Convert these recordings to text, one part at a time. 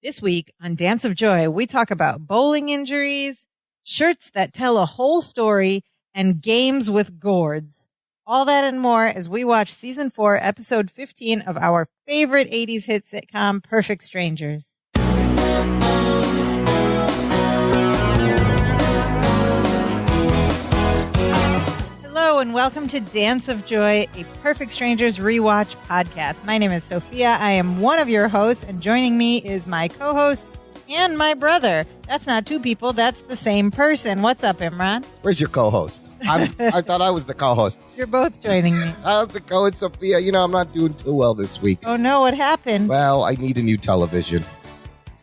This week on Dance of Joy, we talk about bowling injuries, shirts that tell a whole story, and games with gourds. All that and more as we watch Season 4, Episode 15 of our favorite 80s hit sitcom, Perfect Strangers. Hello and welcome to Dance of Joy, a Perfect Strangers rewatch podcast. My name is Sophia. I am one of your hosts, and joining me is my co-host and my brother. That's not two people, that's the same person. What's up, Imran? Where's your co-host? I thought I was the co-host. You're both joining me. How's it going, Sophia? You know, I'm not doing too well this week. Oh no, what happened? Well, I need a new television.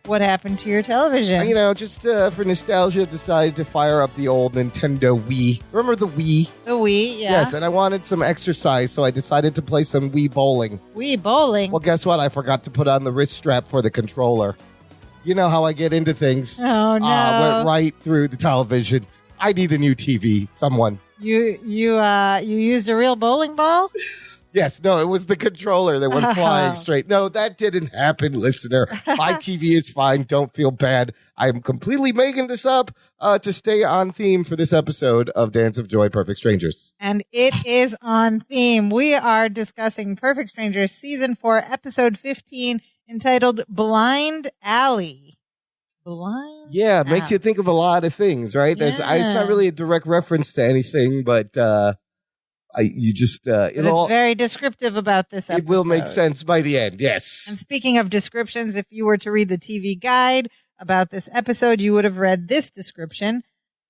What happened to your television? You know, just for nostalgia, decided to fire up the old Nintendo Wii. Remember the Wii? The Wii, yeah. Yes, and I wanted some exercise, so I decided to play some Wii bowling. Wii bowling? Well, guess what? I forgot to put on the wrist strap for the controller. You know how I get into things. Oh, no. Went right through the television. I need a new TV. Someone. You used a real bowling ball? Yes, no, it was the controller that went flying straight. No, that didn't happen, listener. My TV is fine. Don't feel bad. I'm completely making this up to stay on theme for this episode of Dance of Joy, Perfect Strangers. And it is on theme. We are discussing Perfect Strangers Season 4, Episode 15, entitled Blind Alley. Blind Yeah, it makes you think of a lot of things, right? Yeah. It's not really a direct reference to anything, but it's very descriptive about this episode. It will make sense by the end, yes. And speaking of descriptions, if you were to read the TV guide about this episode, you would have read this description.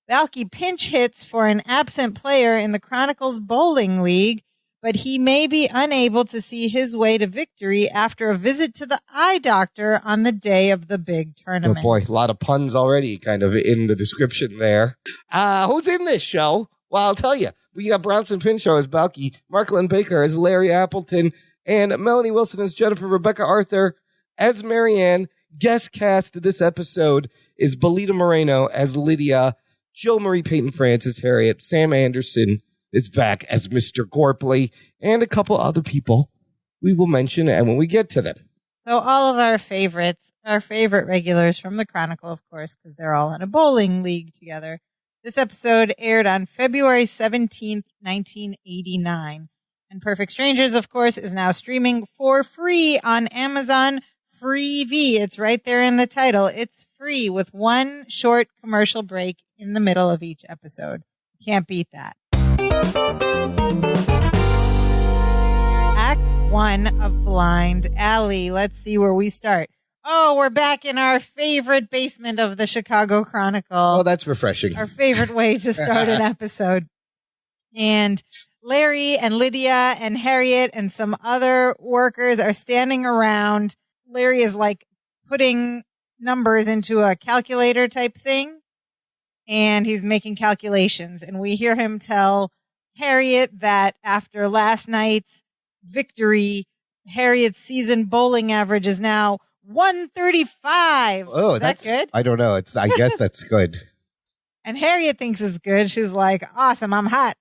Balky pinch hits for an absent player in the Chronicles Bowling League, but he may be unable to see his way to victory after a visit to the eye doctor on the day of the big tournament. Oh boy, a lot of puns already kind of in the description there. Who's in this show? Well, I'll tell you. We got Bronson Pinchot as Balky, Marklyn Baker as Larry Appleton, and Melanie Wilson as Jennifer, Rebecca Arthur as Marianne. Guest cast this episode is Belita Moreno as Lydia, Jill Marie Peyton France as Harriet, Sam Anderson is back as Mr. Gorpley, and a couple other people we will mention and when we get to them. So all of our favorites, our favorite regulars from the Chronicle, of course, because they're all in a bowling league together. This episode aired on February 17th, 1989. And Perfect Strangers, of course, is now streaming for free on Amazon Freevee. It's right there in the title. It's free with one short commercial break in the middle of each episode. Can't beat that. Act 1 of Blind Alley. Let's see where we start. Oh, we're back in our favorite basement of the Chicago Chronicle. Oh, that's refreshing. Our favorite way to start an episode. And Larry and Lydia and Harriet and some other workers are standing around. Larry is like putting numbers into a calculator type thing. And he's making calculations. And we hear him tell Harriet that after last night's victory, Harriet's season bowling average is now 135. Oh, is that good? I don't know. I guess that's good. And Harriet thinks it's good. She's like, awesome. I'm hot.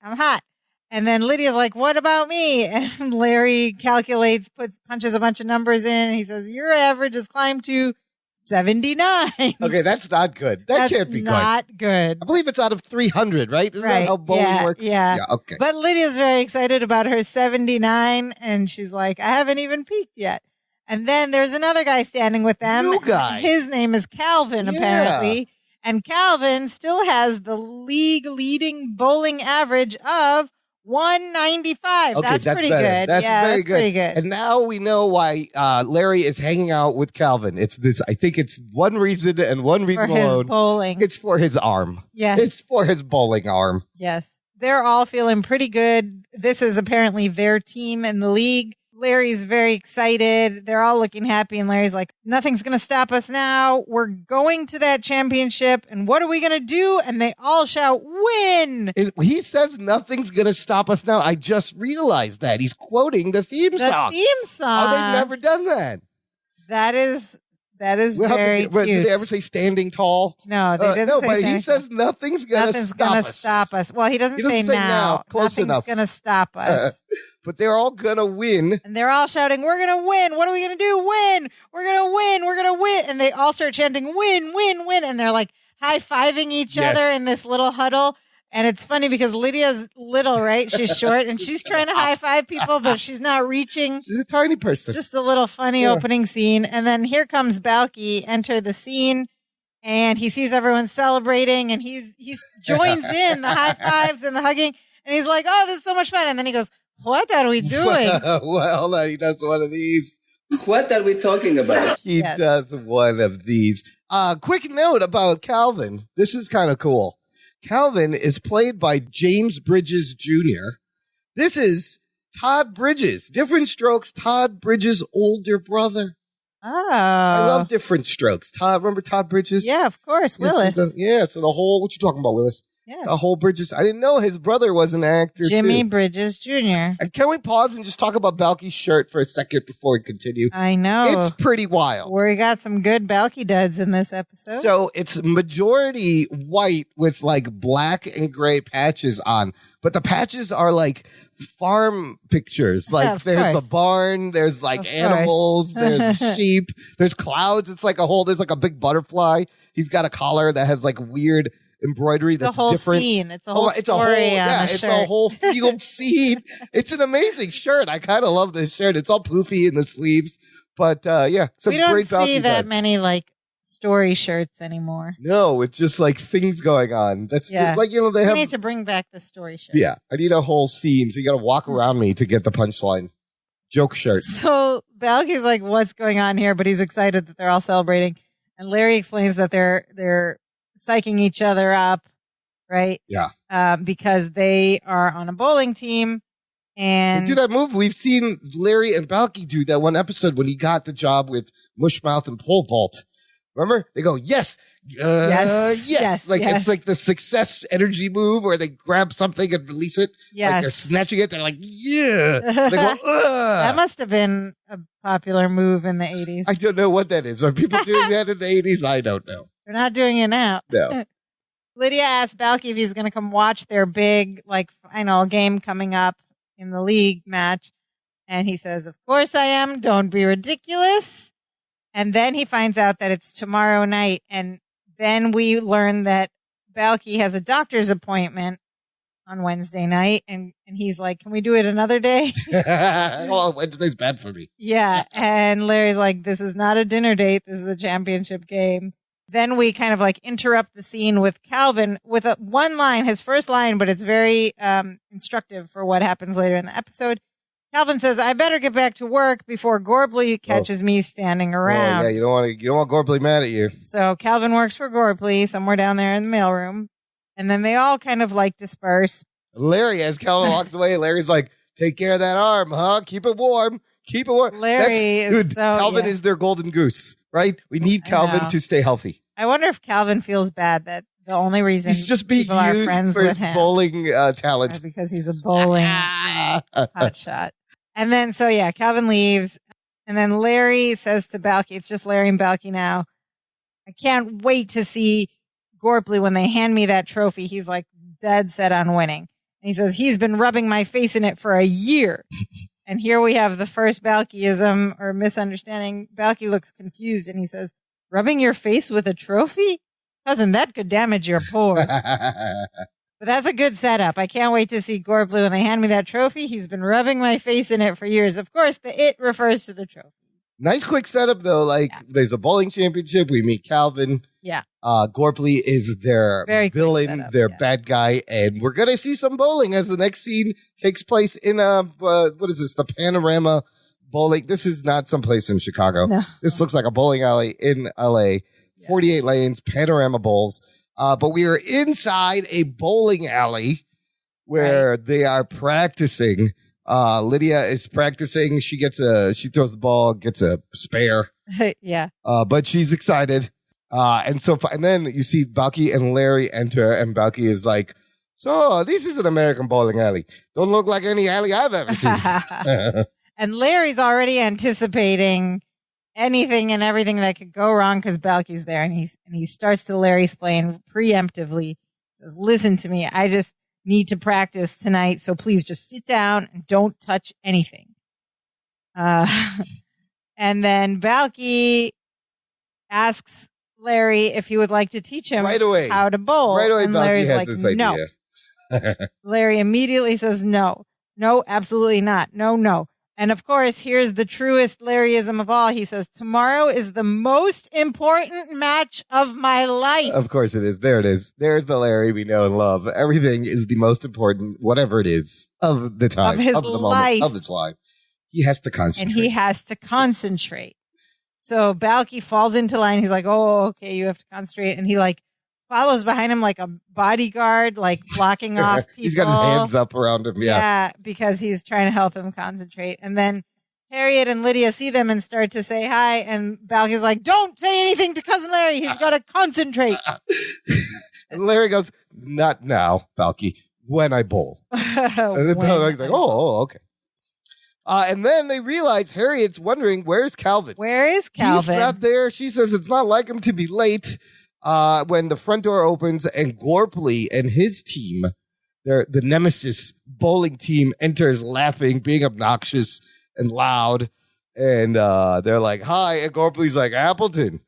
And then Lydia's like, what about me? And Larry calculates, punches a bunch of numbers in. And he says, your average has climbed to 79. Okay, that's not good. That can't be good. Not good. I believe it's out of 300, right? Isn't that how bowling works? Yeah. Okay. But Lydia's very excited about her 79. And she's like, I haven't even peaked yet. And then there's another guy standing with them. New guy. His name is Calvin, apparently. And Calvin still has the league leading bowling average of 195. Okay, that's pretty better. good. That's very good. Pretty good. And now we know why Larry is hanging out with Calvin. It's this. I think it's one reason and one reason for his alone. Bowling. It's for his arm. Yes. It's for his bowling arm. Yes. They're all feeling pretty good. This is apparently their team in the league. Larry's very excited. They're all looking happy. And Larry's like, nothing's going to stop us now. We're going to that championship. And what are we going to do? And they all shout, win. He says nothing's going to stop us now. I just realized that. He's quoting the theme song. The theme song. Oh, they've never done that. That is That is We'll have to very get- but cute. did they ever say standing tall? No, they didn't No, say but he standing says nothing's gonna Nothing's stop gonna us. stop us. Well, he doesn't, He doesn't say now. Close Nothing's enough. gonna stop us. But they're all gonna win. And they're all shouting, "We're gonna win! What are we gonna do? Win! We're gonna win! We're gonna win!" And they all start chanting, "Win! Win! Win!" And they're like high-fiving each Yes. other in this little huddle. And it's funny because Lydia's little, right? She's short, and she's trying to high-five people, but she's not reaching. She's a tiny It's person. just a little funny opening scene. And then here comes Balky enter the scene, and he sees everyone celebrating, and he joins in the high fives and the hugging, and he's like, "Oh, this is so much fun!" And then he goes, "What are we doing?" Well, hold on. He does one of these. What are we talking about? He Yes. does one of these. Quick note about Calvin. This is kind of cool. Calvin is played by James Bridges Jr. This is Todd Bridges. Different Strokes, Todd Bridges' older brother. Oh, I love Different Strokes. Todd, remember Todd Bridges? Yeah, of course, Willis. So the whole, what you talking about, Willis? Yeah. The whole Bridges. I didn't know his brother was an actor, Jimmy too. Bridges Jr. And can we pause and just talk about Balky's shirt for a second before we continue? I know. It's pretty wild. We got some good Balky duds in this episode. So it's majority white with like black and gray patches on, but the patches are like farm pictures. Like Of there's course. a barn, there's like Of animals, course. there's sheep, there's clouds. It's like there's like a big butterfly. He's got a collar that has like weird embroidery it's a that's whole different. scene. It's a whole It's a story whole, on yeah, the it's shirt. a whole field scene. It's an amazing shirt. I kind of love this shirt. It's all poofy in the sleeves, but yeah, some We don't great Balky see that duds. many like story shirts anymore. No, it's just like things going on. That's Yeah. like, they We have. need to bring back the story shirt. Yeah, I need a whole scene. So you got to walk around me to get the punchline. Joke shirt. So Balky's like, "What's going on here?" But he's excited that they're all celebrating. And Larry explains that they're psyching each other up, right? Yeah. Because they are on a bowling team. They And do that move. We've seen Larry and Balky do that one episode when he got the job with Mushmouth and Pole Vault. Remember? They go, yes. Yes. Like Yes. it's like the success energy move where they grab something and release it. Like yes. they're snatching it. They're like, yeah. They go, ugh. That must have been a popular move in the 80s. I don't know what that is. Are people doing that in the 80s? I don't know. They're not doing it now. No. Lydia asked Balky if he's going to come watch their big, like, final game coming up in the league match. And he says, "Of course I am. Don't be ridiculous." And then he finds out that it's tomorrow night. And then we learn that Balky has a doctor's appointment on Wednesday night. And he's like, "Can we do it another day?" Well, Wednesday's bad for me. Yeah. And Larry's like, "This is not a dinner date. This is a championship game." Then we kind of like interrupt the scene with Calvin with one line, his first line, but it's very instructive for what happens later in the episode. Calvin says, "I better get back to work before Gorbley catches me standing around." Oh, yeah, you don't want Gorbley mad at you. So Calvin works for Gorbley somewhere down there in the mailroom. And then they all kind of like disperse. Larry, as Calvin walks away, Larry's like, "Take care of that arm, huh? Keep it warm. Keep it warm." Larry is dude, so- Calvin yeah. is their golden goose, right? We need I Calvin know. to stay healthy. I wonder if Calvin feels bad that the only reason He's just being people are used friends for with his him bowling are talent. because he's a bowling hotshot. And then, so yeah, Calvin leaves. And then Larry says to Balky, it's just Larry and Balky now, "I can't wait to see Gorpley when they hand me that trophy." He's like dead set on winning. And he says, "He's been rubbing my face in it for a year." And here we have the first Balkyism or misunderstanding. Balky looks confused and he says, "Rubbing your face with a trophy? Cousin, that could damage your pores." But that's a good setup. I can't wait to see Gorbley when they hand me that trophy. He's been rubbing my face in it for years. Of course, the "it" refers to the trophy. Nice quick setup though. Like there's a bowling championship. We meet Calvin. Yeah. Gorpley is their Very quick villain, setup, their yeah. bad guy, and we're gonna see some bowling as the next scene takes place in what is this? The Panorama Bowling. This is not someplace in Chicago. No. This looks like a bowling alley in LA. 48 lanes, Panorama Bowls. But we are inside a bowling alley where they are practicing. Lydia is practicing. She throws the ball, gets a spare. Yeah. But she's excited. And then you see Balky and Larry enter, and Balky is like, "So this is an American bowling alley. Don't look like any alley I've ever seen." And Larry's already anticipating anything and everything that could go wrong because Balky's there. And he starts to Larry explain preemptively. Says, listen to me. I just need to practice tonight. So please just sit down and don't touch anything. And then Balky asks Larry if he would like to teach him right away how to bowl. Right away, and Balky Larry's has like, this no. idea. Larry immediately says, no, absolutely not. No. And of course, here's the truest Larryism of all. He says, tomorrow is the most important match of my life. Of course it is. There it is. There's the Larry we know and love. Everything is the most important, whatever it is, of the time, of the life. moment, of his life. He has to concentrate. And he has to concentrate. So Balky falls into line. He's like, oh, okay, you have to concentrate. And he like follows behind him like a bodyguard, like blocking off people. He's got his hands up around him. Yeah, because he's trying to help him concentrate. And then Harriet and Lydia see them and start to say hi. And Balky's like, don't say anything to Cousin Larry. He's got to concentrate. And Larry goes, not now, Balky, when I bowl. And then Balky's like, oh, okay. And then they realize Harriet's wondering, where's Calvin? Where is Calvin? He's not there. She says it's not like him to be late. When the front door opens and Gorpley and his team, the Nemesis bowling team, enters laughing, being obnoxious and loud. And they're like, hi. And Gorpley's like, Appleton,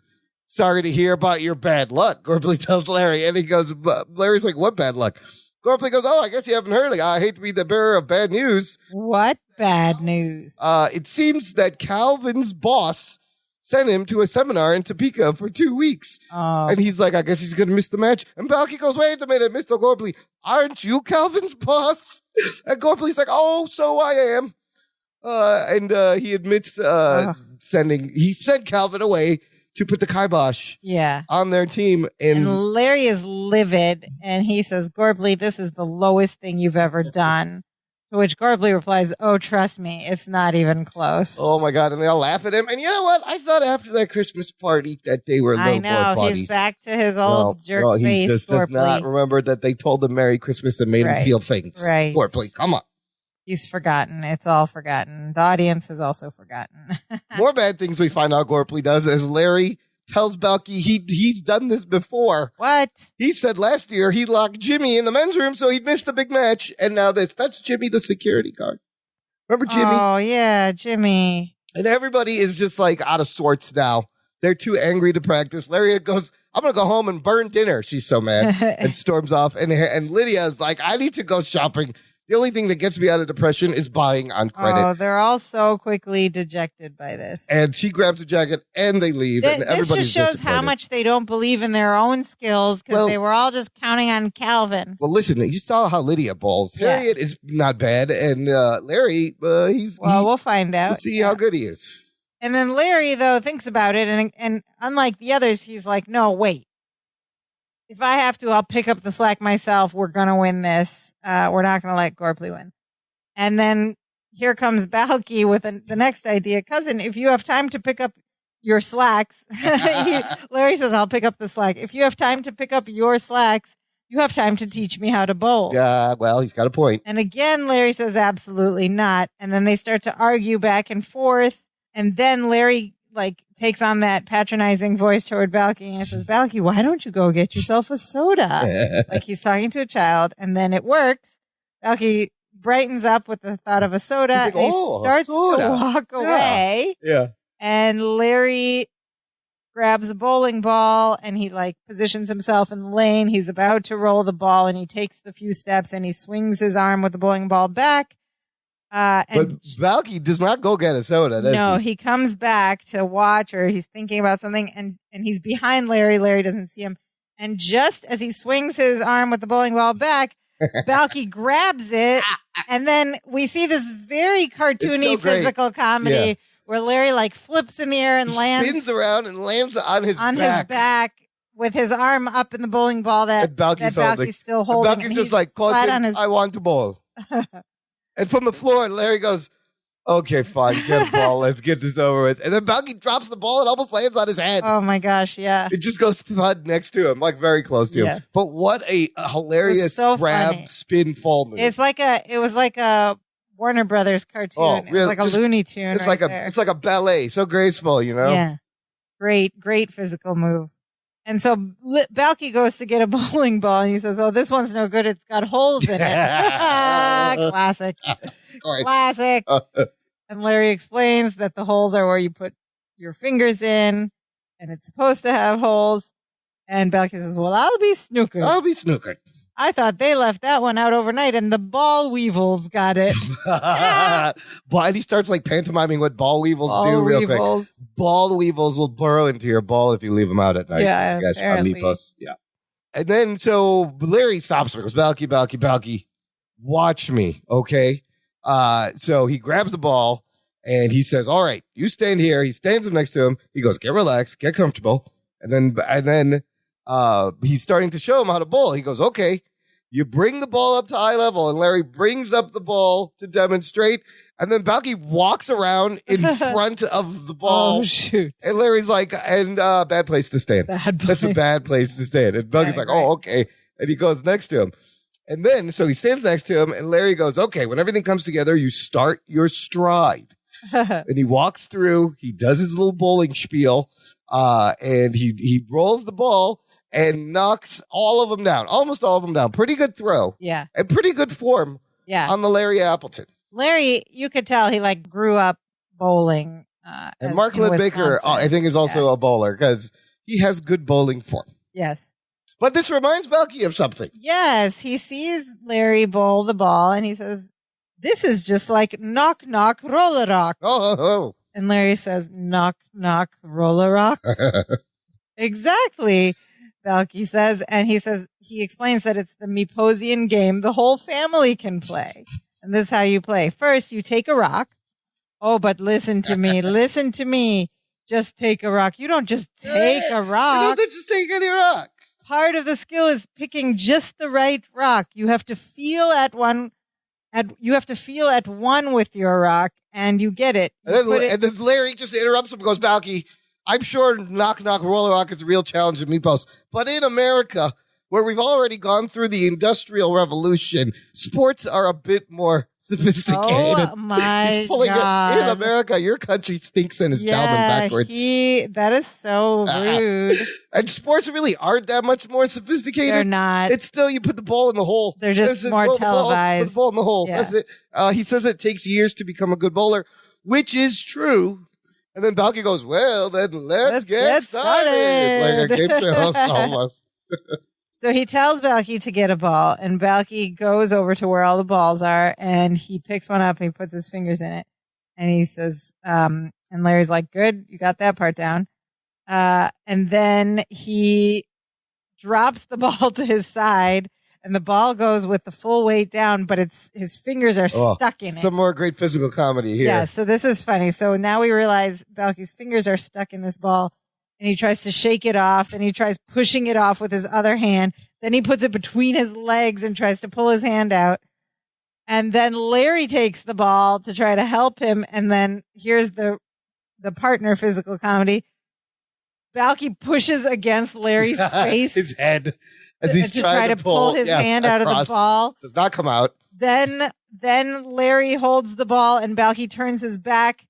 sorry to hear about your bad luck. Gorpley tells Larry. And he goes, Larry's like, what bad luck? Gorpley goes, oh, I guess you haven't heard. Like, I hate to be the bearer of bad news. What bad news? It seems that Calvin's boss sent him to a seminar in Topeka for 2 weeks. And he's like, I guess he's going to miss the match. And Balky goes, wait a minute, Mr. Gorpley, aren't you Calvin's boss? And Gorpley's like, oh, so I am. And he admits he sent Calvin away to put the kibosh on their team. And Larry is livid, and he says, Gorpley, this is the lowest thing you've ever done. To which Gorpley replies, oh, trust me, it's not even close. Oh, my God. And they all laugh at him. And you know what? I thought after that Christmas party that they were little more buddies. He's back to his old jerk face. He just does not remember that they told him Merry Christmas and made him feel things. Right. Gorpley, come on. He's forgotten. It's all forgotten. The audience has also forgotten. More bad things we find out Gorpley does as Larry tells Balky he's done this before. What? He said last year he locked Jimmy in the men's room so he'd miss the big match. And now that's Jimmy, the security guard. Remember Jimmy? Oh, yeah, Jimmy. And everybody is just like out of sorts now. They're too angry to practice. Larry goes, I'm going to go home and burn dinner. She's so mad and storms off. And Lydia is like, I need to go shopping. The only thing that gets me out of depression is buying on credit. Oh, they're all so quickly dejected by this. And she grabs a jacket and they leave. And this just shows how much they don't believe in their own skills because they were all just counting on Calvin. Well, listen, you saw how Lydia bowls. Harriet is not bad. And Larry, we'll find out. We'll see how good he is. And then Larry, though, thinks about it. And unlike the others, he's like, no, wait. If I have to, I'll pick up the slack myself. We're going to win this. We're not going to let Gorpley win. And then here comes Balky with the next idea. Cousin, if you have time to pick up your slacks, Larry says, I'll pick up the slack. If you have time to pick up your slacks, you have time to teach me how to bowl. Yeah, well, he's got a point. And again, Larry says, absolutely not. And then they start to argue back and forth. And then Larry takes on that patronizing voice toward Balky and says, Balky, why don't you go get yourself a soda? Like he's talking to a child, and then it works. Balky brightens up with the thought of a soda and he starts to walk away. Yeah. And Larry grabs a bowling ball and he positions himself in the lane. He's about to roll the ball and he takes the few steps and he swings his arm with the bowling ball back. But Balky does not go get a soda, does he comes back to watch, or he's thinking about something, and he's behind Larry. Larry doesn't see him. And just as he swings his arm with the bowling ball back, Balky grabs it, and then we see this very cartoony physical comedy where Larry flips in the air and spins around and lands on his back with his arm up in the bowling ball that Balky's still holding. And Balky's just like, cousin, I want to bowl. And from the floor, Larry goes, okay, fine, get a ball. Let's get this over with. And then Balky drops the ball and almost lands on his head. Oh, my gosh, yeah. It just goes thud next to him, very close to him. But what a hilarious grab, spin, fall move. It was like a Warner Brothers cartoon. Oh, It's really? like a Looney Tune. It's like there. it's like a ballet, so graceful, you know. Yeah, great physical move. And so Balky goes to get a bowling ball, and he says, "Oh, this one's no good. It's got holes in it." Classic, Of course. classic. And Larry explains that the holes are where you put your fingers in, and it's supposed to have holes. And Balky says, "Well, I'll be snookered. I'll be snookered." I thought they left that one out overnight, and the ball weevils got it." And he starts like pantomiming what ball weevils do Ball real weevils. quick. Ball weevils will burrow into your ball if you leave them out at night. Yeah, I guess on apparently. Meepos. Yeah. And then so Larry stops him and goes, Balky, watch me, okay? So he grabs the ball and he says, "All right, you stand here." He stands him next to him. He goes, "Get relaxed, get comfortable." And then he's starting to show him how to bowl. He goes, "Okay, you bring the ball up to eye level," and Larry brings up the ball to demonstrate. And then Balky walks around in front of the ball. Oh, shoot. And Larry's like, bad place to stand. That's a bad place to stand. And Balky's like, "Oh, okay." And he goes next to him. And then, so he stands next to him, and Larry goes, "Okay, when everything comes together, you start your stride." And he walks through, he does his little bowling spiel, and he rolls the ball and knocks all of them down, almost all of them down. Pretty good throw. Yeah. And pretty good form on the Larry Appleton. Larry, you could tell he like grew up bowling. And Mark Lynn Baker, I think, is also a bowler because he has good bowling form. Yes. But this reminds Balky of something. Yes. He sees Larry bowl the ball and he says, "This is just like knock, knock, roller rock." Oh. And Larry says, "Knock, knock, roller rock." Exactly. Balky says, and he explains that it's the Meeposian game the whole family can play. And this is how you play. First, you take a rock. Oh, but listen to me. Just take a rock. You don't just take a rock. You don't just take any rock. Part of the skill is picking just the right rock. You have to feel at one with your rock, and you get it. And then Larry just interrupts him and goes, "Balky, I'm sure knock, knock, roller rock is a real challenge in Meepos. But in America, where we've already gone through the Industrial Revolution, sports are a bit more sophisticated." Oh, my He's pulling God. it. In America, your country stinks and is down and backwards. That is so rude. And sports really aren't that much more sophisticated. They're not. It's still, you put the ball in the hole. They're just more Put televised. the ball in the hole. Yeah. That's it. He says it takes years to become a good bowler, which is true. And then Balky goes, "Well, then let's get started." Like a game show host almost. So he tells Balky to get a ball, and Balky goes over to where all the balls are, and he picks one up and he puts his fingers in it. And he says, and Larry's like, "Good, you got that part down." And then he drops the ball to his side, and the ball goes with the full weight down, but his fingers are stuck in it. Some more great physical comedy here. Yeah, so this is funny. So now we realize Balky's fingers are stuck in this ball, and he tries to shake it off, and he tries pushing it off with his other hand. Then he puts it between his legs and tries to pull his hand out. And then Larry takes the ball to try to help him, and then here's the partner physical comedy. Balky pushes against Larry's face. His head. As he's to try to pull his hand out of the ball. Does not come out. Then Larry holds the ball, and Balky turns his back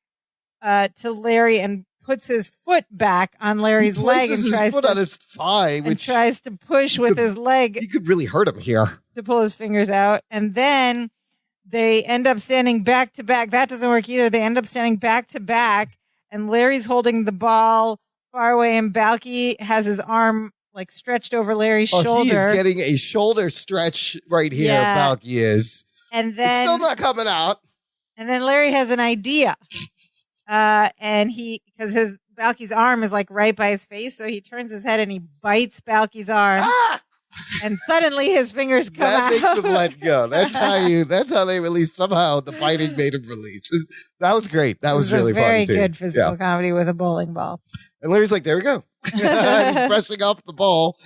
to Larry and puts his foot back on Larry's leg and tries his foot on his thigh, which tries to push with his leg. You could really hurt him here to pull his fingers out, and then they end up standing back to back. That doesn't work either. They end up standing back to back, and Larry's holding the ball far away, and Balky has his arm like stretched over Larry's shoulder. He is getting a shoulder stretch right here. Yeah. Balky is, and then it's still not coming out. And then Larry has an idea, and because his Balky's arm is like right by his face, so he turns his head and he bites Balky's arm, and suddenly his fingers come out. That makes him let go. That's how they release. Somehow the biting made him release. That was great. That was really very funny too. good physical comedy with a bowling ball. And Larry's like, "There we go." He's pressing up the ball.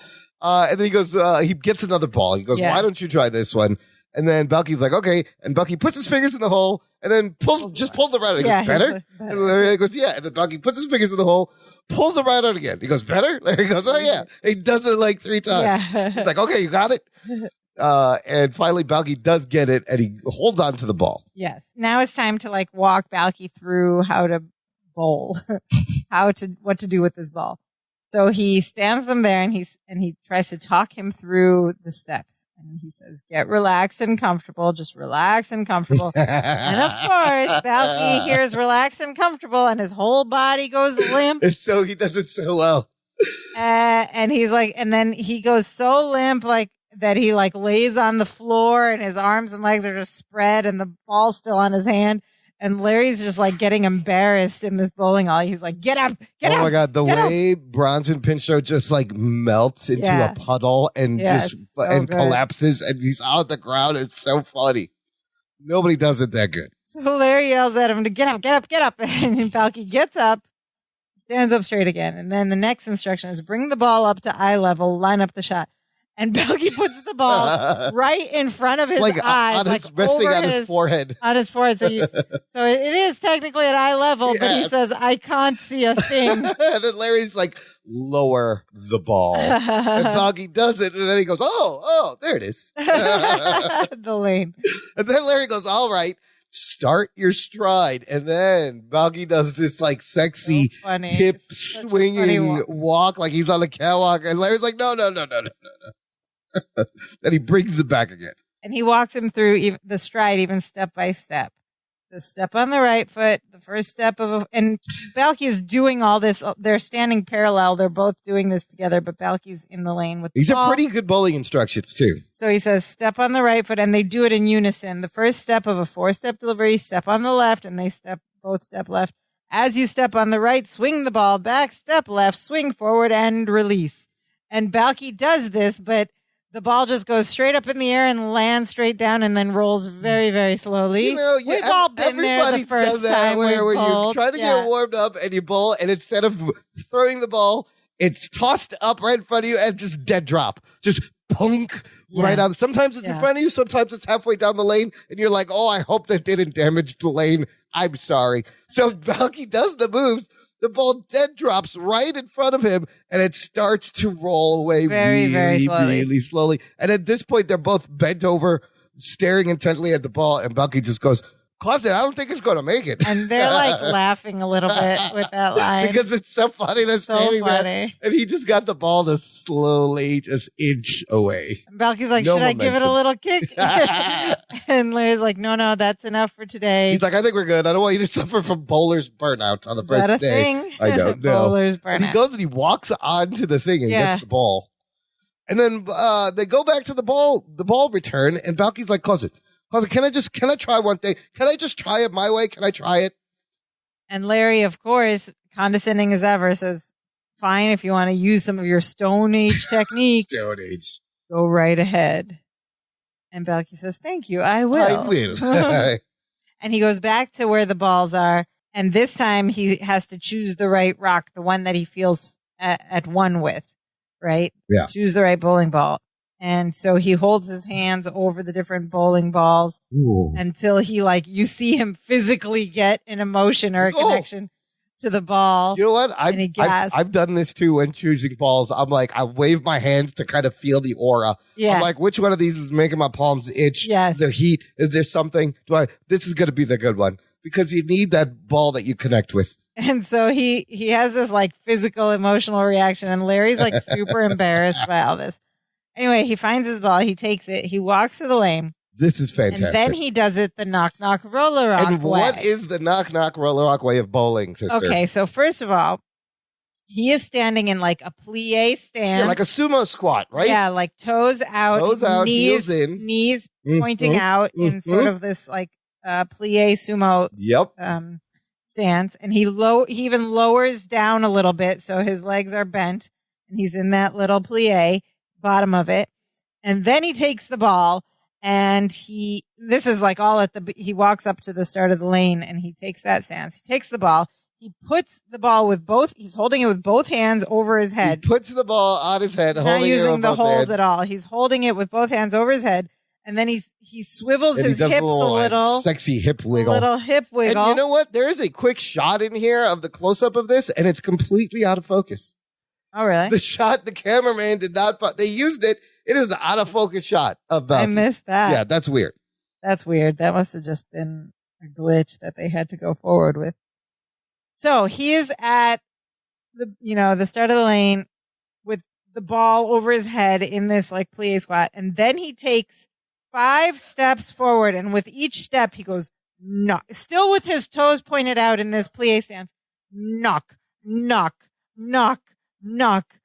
And then he goes, he gets another ball. He goes, "Why don't you try this one?" And then Balky's like, "Okay." And Balky puts his fingers in the hole and then pulls them right out. He goes, "Better?" And Larry goes, "Yeah." And then Balky puts his fingers in the hole, pulls them right out again. He goes, "Better?" Larry goes, "Oh, yeah." He does it like 3 times. Yeah. He's like, "Okay, you got it." And finally, Balky does get it, and he holds on to the ball. Yes. Now it's time to like walk Balky through how to bowl, what to do with this ball. So he stands them there, and he tries to talk him through the steps. And he says, "Get relaxed and comfortable. Just relax and comfortable." And of course, Balky hears "relax and comfortable," and his whole body goes limp. And so he does it so well. And he's like, and then he goes so limp, like that he like lays on the floor, and his arms and legs are just spread, and the ball's still on his hand. And Larry's just like getting embarrassed in this bowling alley. He's like, "Get up, get up." Oh my God. The way Bronson Pinchot just like melts into a puddle and collapses, and he's out the ground. It's so funny. Nobody does it that good. So Larry yells at him to get up, get up, get up. And Balky gets up, stands up straight again. And then the next instruction is bring the ball up to eye level, line up the shot. And Balky puts the ball right in front of his eyes, resting on his forehead. On his forehead. So it is technically at eye level, but he says, "I can't see a thing." And then Larry's like, "Lower the ball." And Balky does it, and then he goes, "Oh, there it is." The lane. And then Larry goes, "All right, start your stride." And then Balky does this like sexy hip swinging walk like he's on the catwalk. And Larry's like, no. Then he brings it back again. And he walks him through the stride, even step by step. The step on the right foot, the first step and Balky is doing all this. They're standing parallel. They're both doing this together, but Balky's in the lane with the ball. These are pretty good bowling instructions too. So he says, step on the right foot, and they do it in unison. The first step of a 4-step delivery, step on the left, and they both step left. As you step on the right, swing the ball back, step left, swing forward, and release. And Balky does this, but the ball just goes straight up in the air and lands straight down and then rolls very, very slowly. We've all been there the first time where you're trying to get warmed up and you bowl, and instead of throwing the ball, it's tossed up right in front of you and just dead drop. Just punk right out. Sometimes it's in front of you, sometimes it's halfway down the lane, and you're like, "Oh, I hope that didn't damage the lane. I'm sorry." So Balky does the moves. The ball dead drops right in front of him, and it starts to roll away really slowly. And at this point, they're both bent over, staring intently at the ball, and Balky just goes, "Cause it, I don't think it's going to make it." And they're like laughing a little bit with that line. Because it's so funny. They're standing there, and he just got the ball to slowly just inch away. And Balky's like, "Should I give it a little kick?" And Larry's like, no, that's enough for today. He's like, "I think we're good. I don't want you to suffer from bowler's burnout on the first day." Thing? I don't know. Bowler's burnout. And he goes and he walks onto the thing and gets the ball. And then they go back to the ball return, and Balky's like, "Cause it, can I try one thing? Can I just try it my way? Can I try it?" And Larry, of course, condescending as ever, says, "Fine, if you want to use some of your Stone Age technique. Stone Age. Go right ahead." And Balky says, "Thank you, I will." I will. And he goes back to where the balls are. And this time he has to choose the right rock, the one that he feels at one with, right? Yeah. Choose the right bowling ball. And so he holds his hands over the different bowling balls until he you see him physically get an emotion or a connection to the ball. You know what? I've done this too when choosing balls. I'm like, I wave my hands to kind of feel the aura. Yeah. I'm like, which one of these is making my palms itch? Yes. Is there heat? Is there something? This is going to be the good one, because you need that ball that you connect with. And so he has this physical, emotional reaction, and Larry's super embarrassed by all this. Anyway, he finds his ball, he takes it, he walks to the lane. This is fantastic. And then he does it the knock-knock roller rock way. And what is the knock-knock roller rock way of bowling, sister? Okay, so first of all, he is standing in a plie stance. Yeah, like a sumo squat, right? Yeah, toes out, heels in. Knees pointing out in sort of this plie sumo stance. And he even lowers down a little bit, so his legs are bent, and he's in that little plie, bottom of it. And then he takes the ball, and this is all he walks up to the start of the lane, and he takes that stance. He takes the ball. He puts the ball he's holding it with both hands over his head. He puts the ball on his head, he's not using the holes at all. He's holding it with both hands over his head. And then he swivels his hips a little. Sexy hip wiggle. A little hip wiggle. And you know what? There is a quick shot in here of the close-up of this, and it's completely out of focus. Oh, really? The shot, the cameraman did not. They used it, It is an out of focus shot of Balky. I missed that. Yeah, that's weird. That's weird. That must have just been a glitch that they had to go forward with. So he is at the start of the lane with the ball over his head in this like plie squat. And then he takes 5 steps forward. And with each step, he goes, knock, still with his toes pointed out in this plie stance, knock, knock, knock, knock,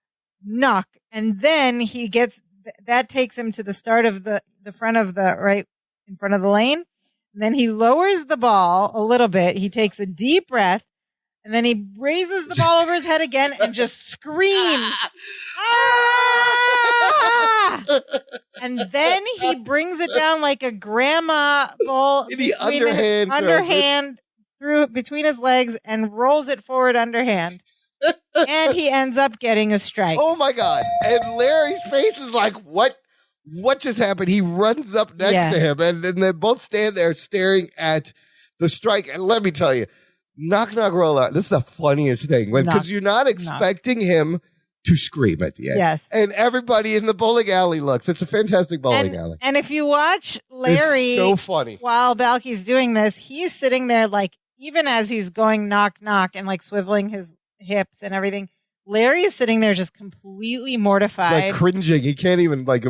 knock. And then he gets, that takes him to the start of the front of the, right in front of the lane. And then he lowers the ball a little bit. He takes a deep breath. And then he raises the ball over his head again and just screams. Ah! And then he brings it down like a grandma ball In the underhand through between his legs and rolls it forward underhand. And he ends up getting a strike. Oh my God. And Larry's face is like, what just happened? He runs up next to him and then they both stand there staring at the strike. And let me tell you, knock, knock, roll out. This is the funniest thing because you're not expecting him to scream at the end. Yes. And everybody in the bowling alley looks. It's a fantastic bowling alley. And if you watch Larry, it's so funny. While Balky's doing this, he's sitting there like, even as he's going knock, knock and like swiveling his hips and everything, Larry is sitting there just completely mortified. Like cringing. He can't even like...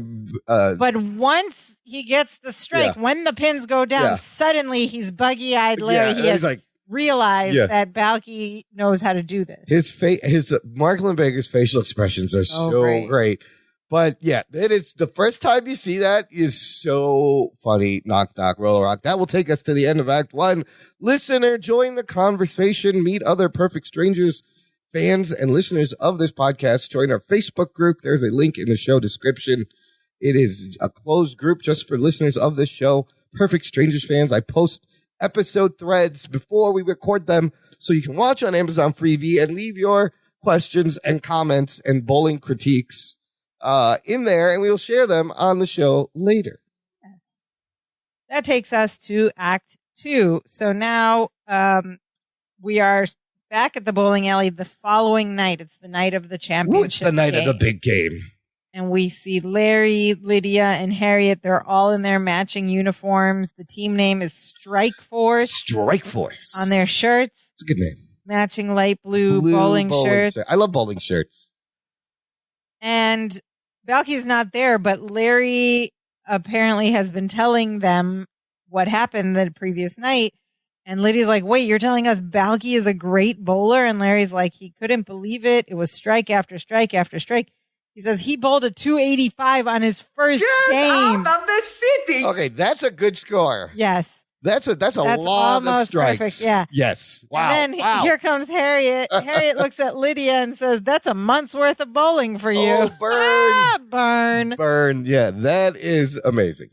but once he gets the strike, when the pins go down, suddenly he's buggy-eyed Larry. He has like, realized that Balky knows how to do this. His Mark Lindbaker's facial expressions are so great. But yeah, it is the first time you see that is so funny. Knock, knock, roll, rock. That will take us to the end of Act 1. Listener, join the conversation. Meet other perfect strangers, fans, and listeners of this podcast. Join our Facebook group. There's a link in the show description. It is a closed group just for listeners of this show. Perfect Strangers fans. I post episode threads before we record them so you can watch on Amazon Freevee and leave your questions and comments and bowling critiques in there, and we'll share them on the show later. Yes. That takes us to Act 2. So now we are back at the bowling alley the following night. It's the night of the championship. Ooh, it's the night of the big game. And we see Larry, Lydia, and Harriet. They're all in their matching uniforms. The team name is Strike Force. Strike Force. On their shirts. It's a good name. Matching light blue bowling shirts. I love bowling shirts. And Balky's not there, but Larry apparently has been telling them what happened the previous night. And Lydia's like, wait, you're telling us Balky is a great bowler? And Larry's like, he couldn't believe it. It was strike after strike after strike. He says he bowled a 285 on his first game. Out of the city. Okay, that's a good score. Yes. That's a lot of strikes. Perfect, yeah. Yes. Wow. And then here comes Harriet. Harriet looks at Lydia and says, that's a month's worth of bowling for you. Oh, burn. Burn. Burn. Yeah, that is amazing.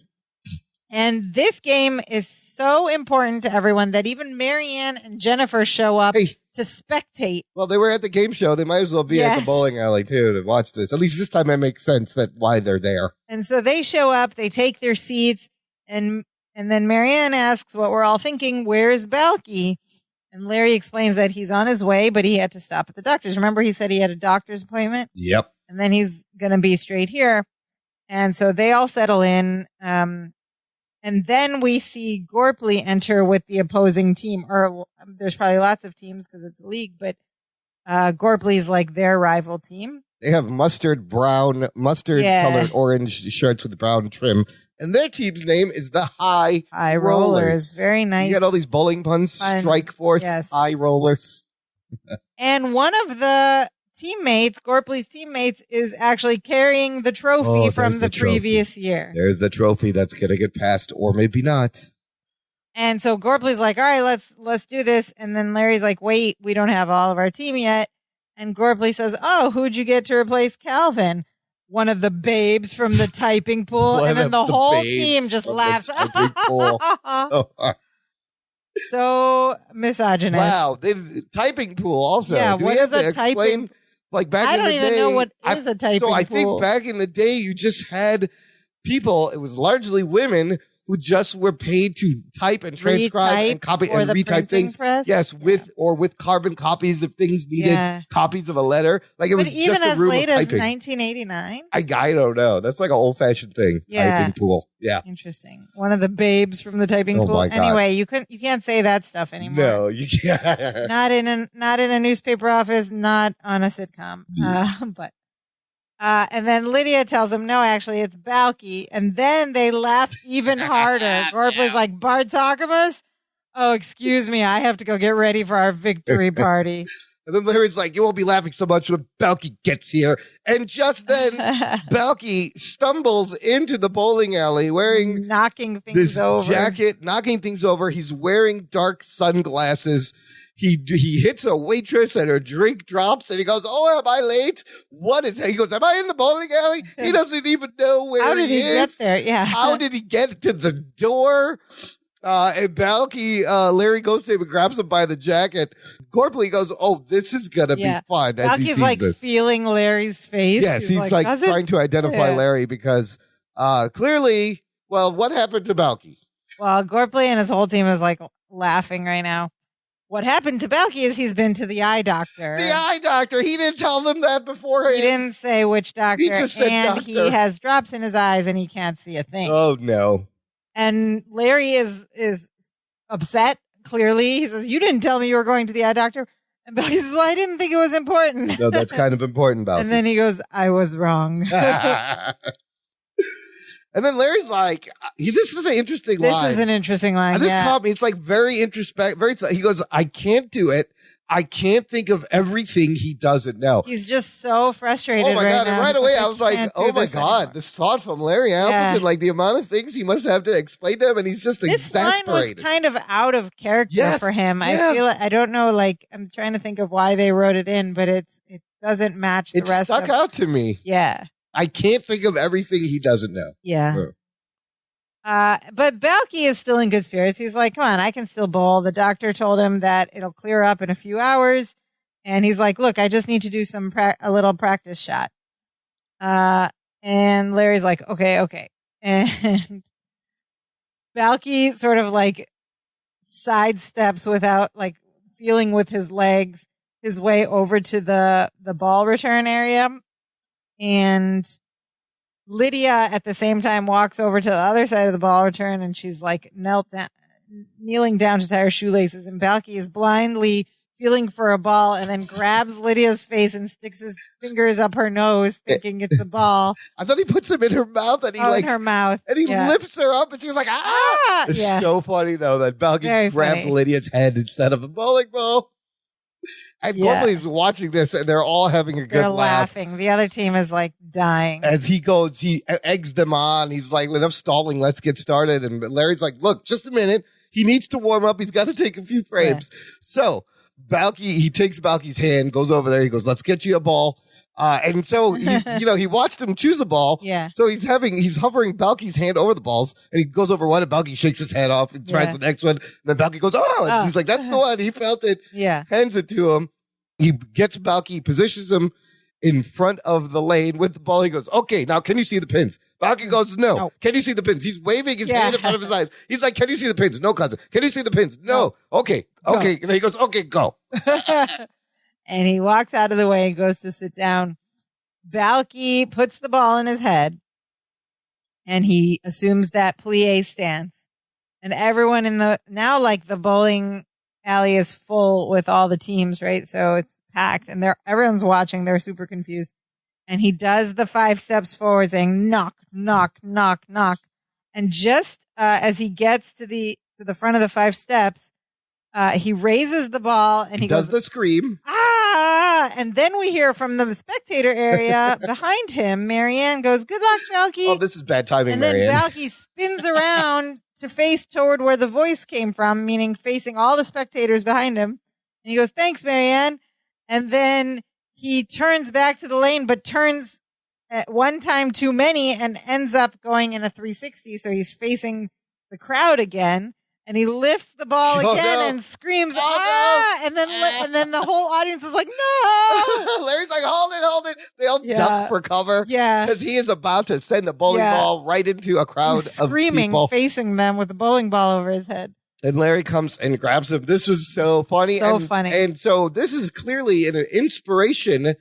And this game is so important to everyone that even Marianne and Jennifer show up to spectate. Well, they were at the game show. They might as well be at the bowling alley, too, to watch this. At least this time it makes sense why they're there. And so they show up, they take their seats, and then Marianne asks what we're all thinking, where is Balky? And Larry explains that he's on his way, but he had to stop at the doctor's. Remember, he said he had a doctor's appointment? Yep. And then he's going to be straight here. And so they all settle in. And then we see Gorpley enter with the opposing team. Or there's probably lots of teams because it's a league, but Gorpley's like their rival team. They have mustard colored orange shirts with brown trim. And their team's name is the High Rollers. Very nice. You got all these bowling puns. Fun. Strike Force, High Rollers. And one of the teammates, Gorpley's teammates, is actually carrying the trophy from the previous year. There's the trophy that's going to get passed, or maybe not. And so Gorpley's like, all right, let's do this. And then Larry's like, wait, we don't have all of our team yet. And Gorpley says, oh, who'd you get to replace Calvin? One of the babes from the typing pool. And then the whole team just laughs. So misogynist. Wow. The typing pool also. Yeah, do we have to explain? Like back in the day. I don't even know what is a typing pool. So I think back in the day, you just had people, it was largely women, who just were paid to type and transcribe and copy and retype things. Press? Yes, with carbon copies if things needed copies of a letter. Like it was just a room of typing. Even as late as 1989? I don't know. That's like an old-fashioned thing. Typing pool. Yeah. Interesting. One of the babes from the typing pool. My God. Anyway, you can't say that stuff anymore. No, you can't. Not in a newspaper office, not on a sitcom. And then Lydia tells him, no, actually, it's Balky. And then they laugh even harder. Gorpley's like, Bartakamus? Oh, excuse me. I have to go get ready for our victory party. And then Larry's like, you won't be laughing so much when Balky gets here. And just then, Balky stumbles into the bowling alley wearing knocking things over. Jacket, knocking things over. He's wearing dark sunglasses. He hits a waitress and her drink drops and he goes, oh, am I late? He goes, am I in the bowling alley? He doesn't even know where How did he get there? Yeah. How did he get to the door? And Balky, Larry goes to him and grabs him by the jacket. Gorpley goes, oh, this is going to be fun as he sees like this. Feeling Larry's face. Yes, he's like trying to identify Larry because clearly, well, what happened to Balky? Well, Gorpley and his whole team is like laughing right now. What happened to Balky is he's been to the eye doctor. The eye doctor. He didn't tell them that beforehand. He didn't say which doctor. He just said and doctor. He has drops in his eyes and he can't see a thing. Oh, no. And Larry is upset, clearly. He says, you didn't tell me you were going to the eye doctor. And Balky says, well, I didn't think it was important. No, that's kind of important, Balky. And then he goes, I was wrong. And then Larry's like, this is an interesting line. This is an interesting line, and this caught me. It's like very introspective. He goes, I can't do it. I can't think of everything he doesn't know. He's just so frustrated. Oh my God. And right away, I was like, oh my God, anymore. this thought from Larry Appleton, like the amount of things he must have to explain to him. And he's just exasperated. This line was kind of out of character for him. I feel I don't know, like, I'm trying to think of why they wrote it in, but it doesn't match the rest. It stuck out to me. Yeah. I can't think of everything he doesn't know. Yeah. But Balky is still in good spirits. He's like, come on, I can still bowl. The doctor told him that it'll clear up in a few hours. And he's like, look, I just need to do a little practice shot. And Larry's like, okay. And Balky sort of like sidesteps without like feeling with his legs his way over to the ball return area. And Lydia at the same time walks over to the other side of the ball return and she's like kneeling down to tie her shoelaces. And Balky is blindly feeling for a ball and then grabs Lydia's face and sticks his fingers up her nose thinking it's a ball. I thought he puts them in her mouth and in her mouth. And he lifts her up and she's like, ah! It's so funny though that Balky grabs Lydia's head instead of a bowling ball. And Gorpley's watching this, and they're all having a good laugh. They're laughing. The other team is like dying. As he goes, he eggs them on. He's like, enough stalling. Let's get started. And Larry's like, look, just a minute. He needs to warm up. He's got to take a few frames. Yeah. So he takes Balky's hand, goes over there. He goes, let's get you a ball. And so, he watched him choose a ball. Yeah. So he's hovering Balky's hand over the balls, and he goes over one, and Balky shakes his head off and tries the next one. And then Balky goes, and he's like, that's the one. He felt it. Yeah. Hands it to him. He gets Balky, positions him in front of the lane with the ball. He goes, okay, now can you see the pins? Balky goes, no. Can you see the pins? He's waving his hand in front of his eyes. He's like, can you see the pins? No, cousin. Can you see the pins? No. Okay. And then he goes, okay, go. And he walks out of the way and goes to sit down. Balky puts the ball in his head and he assumes that plie stance. And everyone now like the bowling alley is full with all the teams, right? So it's packed and everyone's watching. They're super confused. And he does the 5 steps forward saying knock, knock, knock, knock. And just as he gets to the front of the 5 steps, he raises the ball and he does goes, the scream. Ah! And then we hear from the spectator area behind him, Marianne goes, good luck, Balky. Oh, this is bad timing, and Marianne. And then Balky spins around to face toward where the voice came from, meaning facing all the spectators behind him. And he goes, thanks, Marianne. And then he turns back to the lane, but turns at one time too many and ends up going in a 360. So he's facing the crowd again. And he lifts the ball Oh, again no. and screams, Oh, ah! no. And then the whole audience is like, no! Larry's like, hold it. They all duck for cover. Yeah. Because he is about to send a bowling ball right into a crowd He's of screaming, people. facing them with the bowling ball over his head. And Larry comes and grabs him. This was so funny. Funny. And so this is clearly an inspiration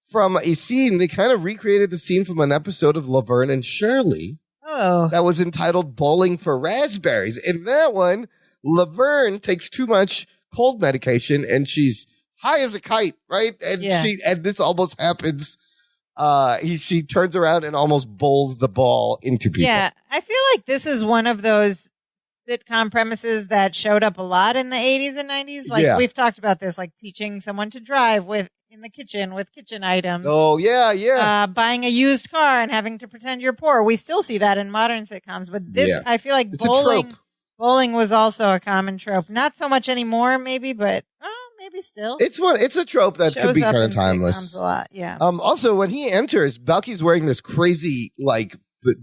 from a scene. They kind of recreated the scene from an episode of Laverne and Shirley. Oh. That was entitled Bowling for Raspberries. In that one, Laverne takes too much cold medication and she's high as a kite, right? And and this almost happens. She turns around and almost bowls the ball into people. Yeah, I feel like this is one of those sitcom premises that showed up a lot in the 80s and 90s. Like we've talked about this, like teaching someone to drive in the kitchen with kitchen items. Oh, yeah. Buying a used car and having to pretend you're poor. We still see that in modern sitcoms, but this, I feel like it's a trope. Bowling was also a common trope. Not so much anymore, maybe, but maybe still. It's a trope that could be kind of timeless. A lot, yeah. Also, when he enters, Balky's wearing this crazy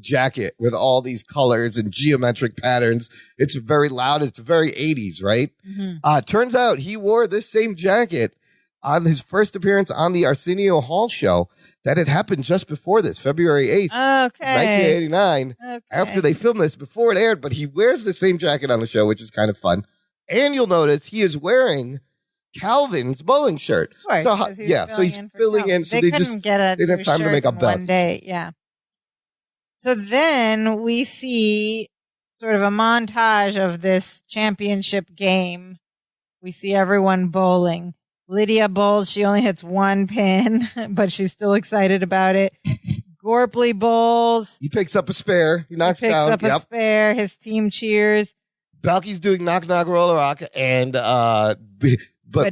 jacket with all these colors and geometric patterns. It's very loud. It's very 80s, right? Mm-hmm. Turns out he wore this same jacket on his first appearance on the Arsenio Hall show that had happened just before this, February 8th, 1989, after they filmed this, before it aired. But he wears the same jacket on the show, which is kind of fun. And you'll notice he is wearing Calvin's bowling shirt. Of course, so he's filling in. So they didn't have time to make a belt. One day, yeah. So then we see sort of a montage of this championship game. We see everyone bowling. Lydia bowls. She only hits one pin, but she's still excited about it. Gorpley bowls. He picks up a spare. He knocks down. Picks up a spare. His team cheers. Balky's doing knock roller rock, and but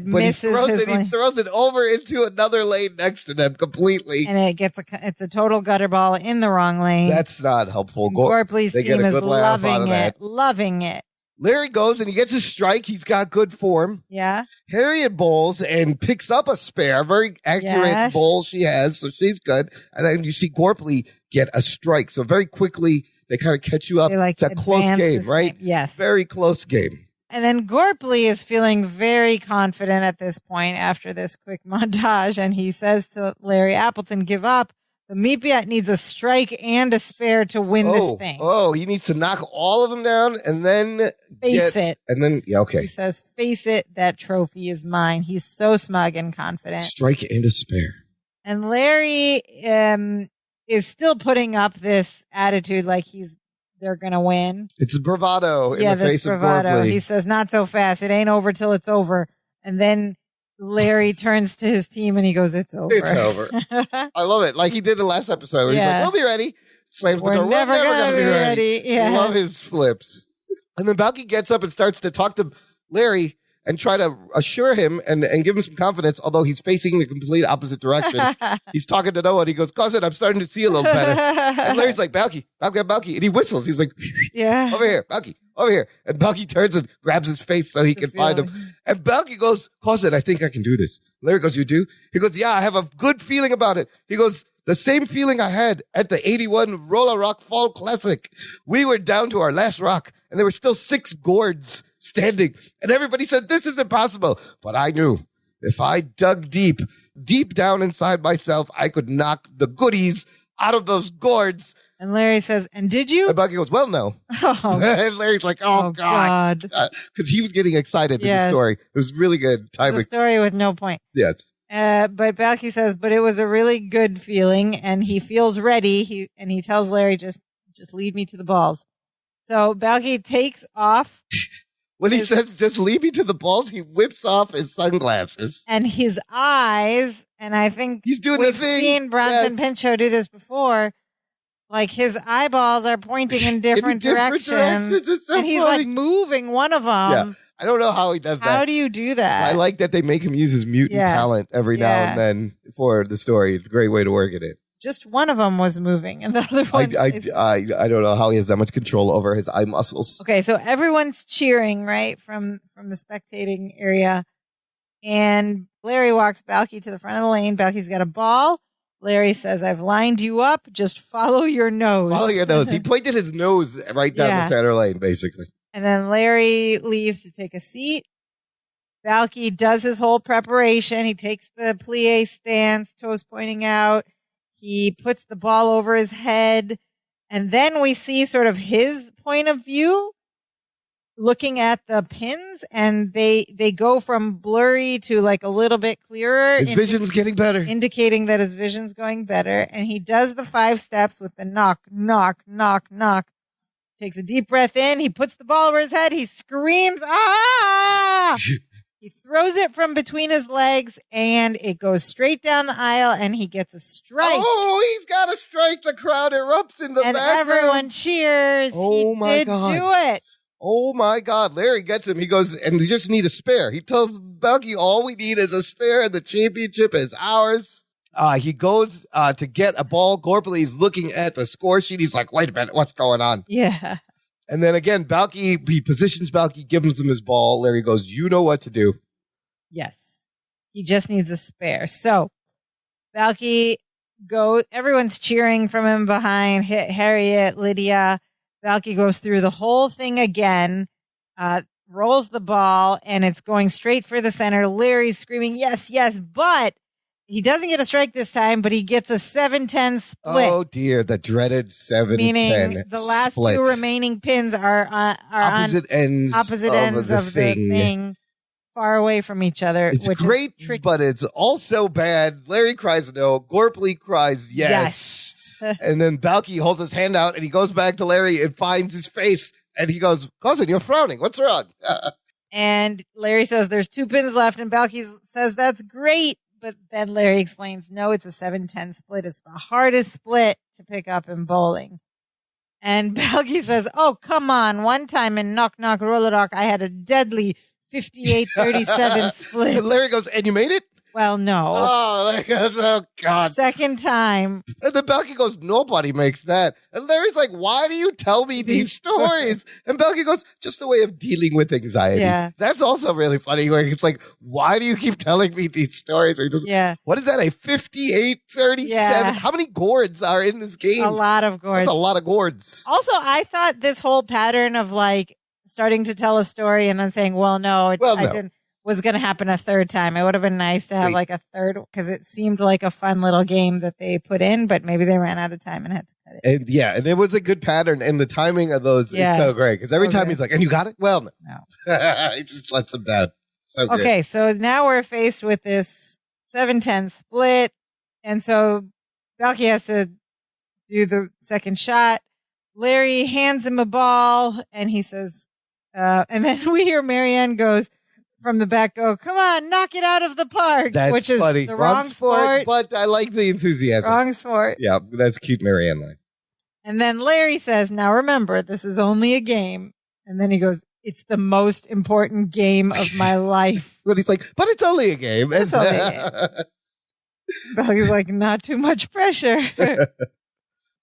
he throws it over into another lane next to them completely, and it's a total gutter ball in the wrong lane. That's not helpful. Gorpley's team is loving it. Larry goes and he gets a strike. He's got good form. Yeah. Harriet bowls and picks up a spare. Very accurate bowl she has, so she's good. And then you see Gorpley get a strike. So very quickly they kind of catch you up. It's a close game, right? Yes. Very close game. And then Gorpley is feeling very confident at this point after this quick montage. And he says to Larry Appleton, give up. The Meatbiat needs a strike and a spare to win this thing. Oh, he needs to knock all of them down and then face it. And then, He says, face it, that trophy is mine. He's so smug and confident. Strike and a spare. And Larry is still putting up this attitude like they're going to win. It's bravado in the face of Gorpley. He says, not so fast. It ain't over till it's over. And then Larry turns to his team and he goes, it's over. It's over. I love it. Like he did the last episode. Where he's like, we'll be ready. Slams the door. We're never going to be ready. Yeah. Love his flips. And then Balky gets up and starts to talk to Larry and try to assure him and give him some confidence, although he's facing the complete opposite direction. He's talking to no one. He goes, cousin, I'm starting to see a little better. And Larry's like, Balky. And he whistles. He's like, over here, Balky. Over here. And Balky turns and grabs his face so he can find him. And Balky goes, cousin, I think I can do this. Larry goes, you do? He goes, yeah, I have a good feeling about it. He goes, the same feeling I had at the 81 Roller Rock Fall Classic. We were down to our last rock, and there were still 6 gourds standing. And everybody said, this is impossible. But I knew if I dug deep down inside myself, I could knock the goodies out of those gourds. And Larry says, and did you? And Bucky goes, well, no. Oh. And Larry's like, oh God. Because he was getting excited in the story. It was really good timing. It's a story with no point. Yes. But Balky says, but it was a really good feeling, and he feels ready. He tells Larry, just lead me to the balls. So Balky takes off. When he says, just lead me to the balls, he whips off his sunglasses. And his eyes, and I think he's doing we've the thing. Seen Bronson Pinchot do this before. Like his eyeballs are pointing in different directions. It's so and he's funny. Like moving one of them. Yeah. I don't know how he does that. How do you do that? I like that they make him use his mutant talent every now and then for the story. It's a great way to work it. Just one of them was moving, and the other one. I don't know how he has that much control over his eye muscles. Okay, so everyone's cheering right from the spectating area, and Larry walks Balky to the front of the lane. Balky's got a ball. Larry says, I've lined you up. Just follow your nose. Follow your nose. He pointed his nose right down the center lane, basically. And then Larry leaves to take a seat. Balky does his whole preparation. He takes the plie stance, toes pointing out. He puts the ball over his head. And then we see sort of his point of view looking at the pins, and they go from blurry to like a little bit clearer. His vision's getting better. Indicating that his vision's going better. And he does the 5 steps with the knock, knock, knock, knock. Takes a deep breath in. He puts the ball over his head. He screams, ah! He throws it from between his legs, and it goes straight down the aisle, and he gets a strike. Oh, he's got a strike. The crowd erupts in the background. And everyone cheers. Oh, he my did God. do it. Oh, my God. Larry gets him. He goes, and we just need a spare. He tells Balky, all we need is a spare, and the championship is ours. He goes to get a ball. Gorpley's looking at the score sheet. He's like, wait a minute, what's going on? Yeah. And then again, Balky, he positions Balky, gives him his ball. Larry goes, you know what to do. Yes. He just needs a spare. So Balky goes, everyone's cheering from him behind. Harriet, Lydia. Balky goes through the whole thing again, rolls the ball, and it's going straight for the center. Larry's screaming, yes, yes, but he doesn't get a strike this time, but he gets a 7-10 split. Oh, dear. The dreaded 7-10 Meaning the last split. 2 remaining pins are opposite ends of the thing, far away from each other. It's which great, is tricky. but it's also bad. Larry cries no. Gorpley cries yes. And then Balky holds his hand out, and he goes back to Larry and finds his face. And he goes, cousin, you're frowning. What's wrong? And Larry says there's 2 pins left, and Balky says that's great. But then Larry explains, no, it's a 7-10 split. It's the hardest split to pick up in bowling. And Balky says, oh, come on. One time in Knock Knock Roller Rock, I had a deadly 58-37 split. And Larry goes, and you made it? Well, no. Oh, God. Second time. And then Balky goes, nobody makes that. And Larry's like, why do you tell me these stories? And Balky goes, just a way of dealing with anxiety. Yeah. That's also really funny. Where it's like, why do you keep telling me these stories? Or he doesn't, Yeah. What is that, a 58-37? Yeah. How many gourds are in this game? A lot of gourds. That's a lot of gourds. Also, I thought this whole pattern of like starting to tell a story and then saying, well, no, I didn't, was going to happen a third time. It would have been nice to have like a third, because it seemed like a fun little game that they put in, but maybe they ran out of time and had to cut it. And and it was a good pattern, and the timing of those is so great, because every time he's like, and you got it? Well, no. He just lets him down. So good. Okay, so now we're faced with this 7-10 split, and so Balky has to do the second shot. Larry hands him a ball, and he says, and then we hear Marianne goes, from the back, go, come on, knock it out of the park. That's which is funny. the wrong sport. But I like the enthusiasm. Wrong sport. Yeah, that's cute Marianne line. And then Larry says, now remember, this is only a game. And then he goes, it's the most important game of my life. But he's like, but it's only a game. It's only a game. Balky's like, not too much pressure.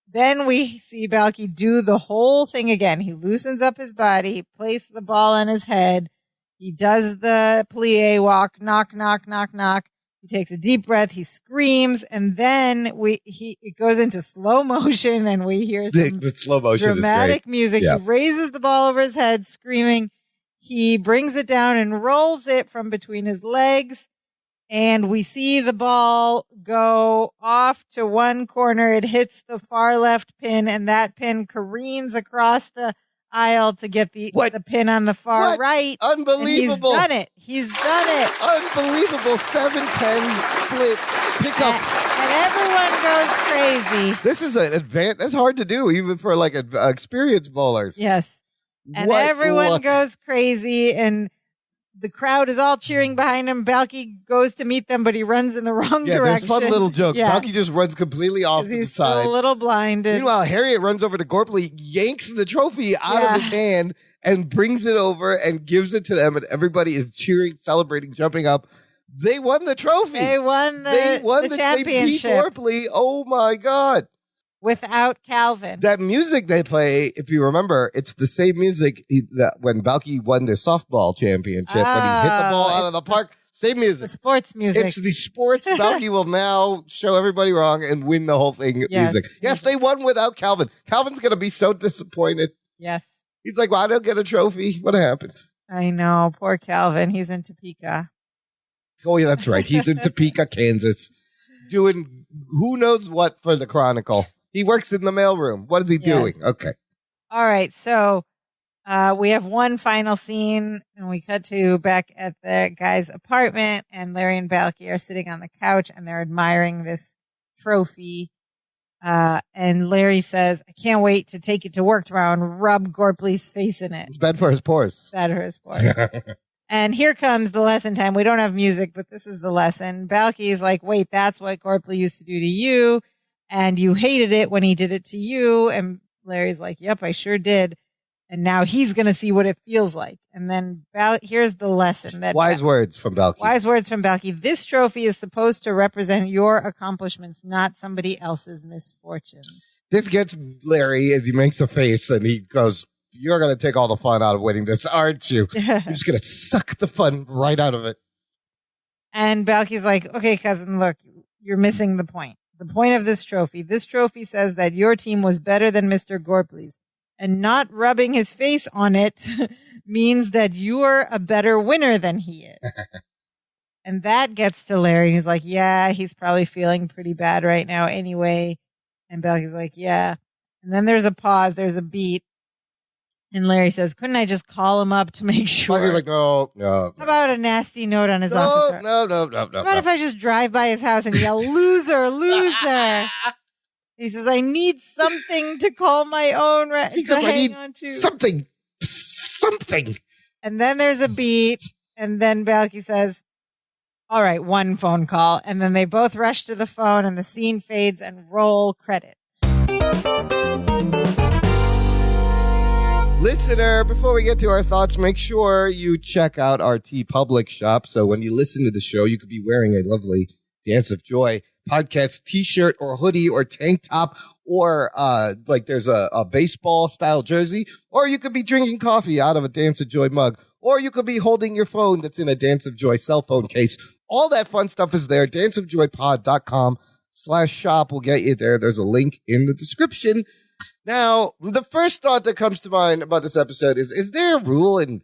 Then we see Balky do the whole thing again. He loosens up his body, places the ball on his head. He does the plie walk, knock, knock, knock, knock. He takes a deep breath. He screams, and then it goes into slow motion, and we hear some the slow motion dramatic is great. music. Yeah. He raises the ball over his head, screaming. He brings it down and rolls it from between his legs, and we see the ball go off to one corner. It hits the far left pin, and that pin careens across the aisle to get the pin on the far right. Unbelievable. And he's done it. Unbelievable 7-10 split pickup. And everyone goes crazy. This is an advance. That's hard to do, even for like experienced bowlers. Yes. And everyone goes crazy, and the crowd is all cheering behind him. Balky goes to meet them, but he runs in the wrong direction. There's fun little jokes. Yeah. Balky just runs completely off to the he's side. still a little blinded. Meanwhile, Harriet runs over to Gorpley, yanks the trophy out of his hand, and brings it over and gives it to them. And everybody is cheering, celebrating, jumping up. They won the trophy. They won the championship. They beat Gorpley. Oh, my God. Without Calvin. That music they play, if you remember, it's the same music that when Balky won the softball championship, when he hit the ball out of the park. Same music. The sports music. It's the sports. Balky will now show everybody wrong and win the whole thing music. Yes, they won without Calvin. Calvin's going to be so disappointed. Yes. He's like, well, I don't get a trophy. What happened? I know. Poor Calvin. He's in Topeka. Oh, yeah, that's right. He's in Topeka, Kansas, doing who knows what for the Chronicle. He works in the mailroom. What is he doing? Okay. All right. So we have one final scene, and we cut to back at the guy's apartment, and Larry and Balky are sitting on the couch, and they're admiring this trophy. And Larry says, I can't wait to take it to work tomorrow and rub Gorpley's face in it. It's bad for his pores. Bad for his pores. And here comes the lesson time. We don't have music, but this is the lesson. Balky's like, wait, that's what Gorpley used to do to you. And you hated it when he did it to you. And Larry's like, yep, I sure did. And now he's going to see what it feels like. And then here's the lesson. Wise words from Balky. Wise words from Balky. This trophy is supposed to represent your accomplishments, not somebody else's misfortunes. This gets Larry as he makes a face and he goes, you're going to take all the fun out of winning this, aren't you? You're just going to suck the fun right out of it. And Balky's like, okay, cousin, look, you're missing the point. The point of this trophy says that your team was better than Mr. Gorpley's. And not rubbing his face on it means that you're a better winner than he is. And that gets to Larry. And he's like, yeah, he's probably feeling pretty bad right now anyway. And Balky's like, yeah. And then there's a pause. There's a beat. And Larry says, couldn't I just call him up to make sure? Balky's like, no. How about a nasty note on his office? No. How about if I just drive by his house and yell, loser, loser? He says, I need something to call my own. Because I need something. And then there's a beat. And then Balky says, all right, one phone call. And then they both rush to the phone and the scene fades and roll credits. Listener, before we get to our thoughts, make sure you check out our TeePublic shop. So when you listen to the show, you could be wearing a lovely Dance of Joy podcast t-shirt or hoodie or tank top, or like there's a baseball style jersey, or you could be drinking coffee out of a Dance of Joy mug, or you could be holding your phone that's in a Dance of Joy cell phone case. All that fun stuff is there. danceofjoypod.com/shop will get you there. There's a link in the description. Now, the first thought that comes to mind about this episode is there a rule in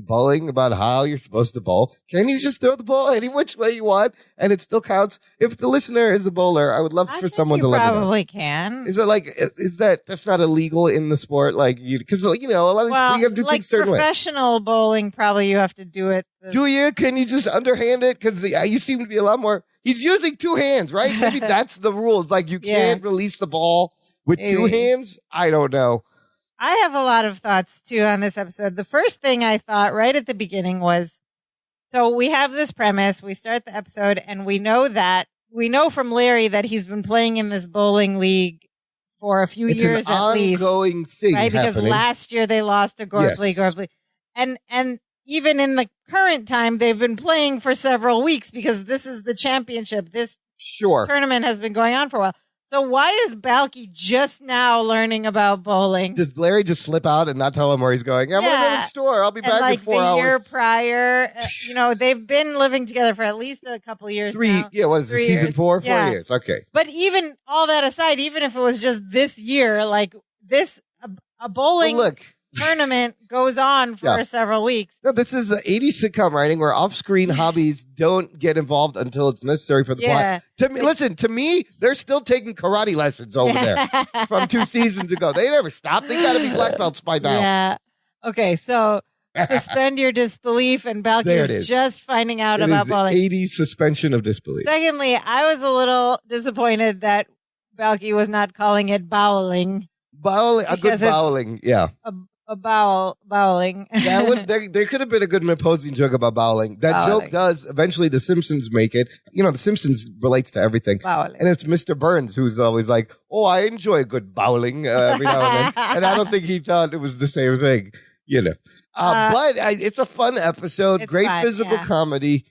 bowling about how you're supposed to bowl? Can you just throw the ball any which way you want and it still counts? If the listener is a bowler, I would love for someone to let me know. Probably can. Is it like, that's not illegal in the sport? Like, because, you know, a lot of these, you have to do things certain way. Professional bowling, probably you have to do it. Do you? Can you just underhand it? Because you seem to be a lot more. He's using two hands, right? Maybe that's the rules. Like, you can't release the ball with two hands? I don't know. I have a lot of thoughts, too, on this episode. The first thing I thought right at the beginning was, so we have this premise, we start the episode, and we know from Larry that he's been playing in this bowling league for a few years at least. It's an ongoing thing, right? Because last year they lost to Gorpley. Yes. And even in the current time, they've been playing for several weeks because this is the championship. This tournament has been going on for a while. So why is Balky just now learning about bowling? Does Larry just slip out and not tell him where he's going? I'm going to go to the store. I'll be back in 4 hours. The year prior, they've been living together for at least a couple years now. Yeah, what is it, season 4? 4 years. Okay. But even all that aside, even if it was just this year, like this, a bowling tournament goes on for several weeks. No, this is 80s sitcom writing where off-screen hobbies don't get involved until it's necessary for the plot. To me, they're still taking karate lessons over there from 2 seasons ago. They never stopped. They got to be black belts by now. Yeah. Okay, so suspend your disbelief, and Balky is just finding out about bowling. 80s suspension of disbelief. Secondly, I was a little disappointed that Balky was not calling it bowling. A good bowling, yeah. Bowling. There could have been a good imposing joke about bowling. That joke does. Eventually, The Simpsons make it. You know, The Simpsons relates to everything. Bowling. And it's Mr. Burns who's always like, oh, I enjoy a good bowling every now and then. And I don't think he thought it was the same thing, you know. But it's a fun episode. Great physical comedy.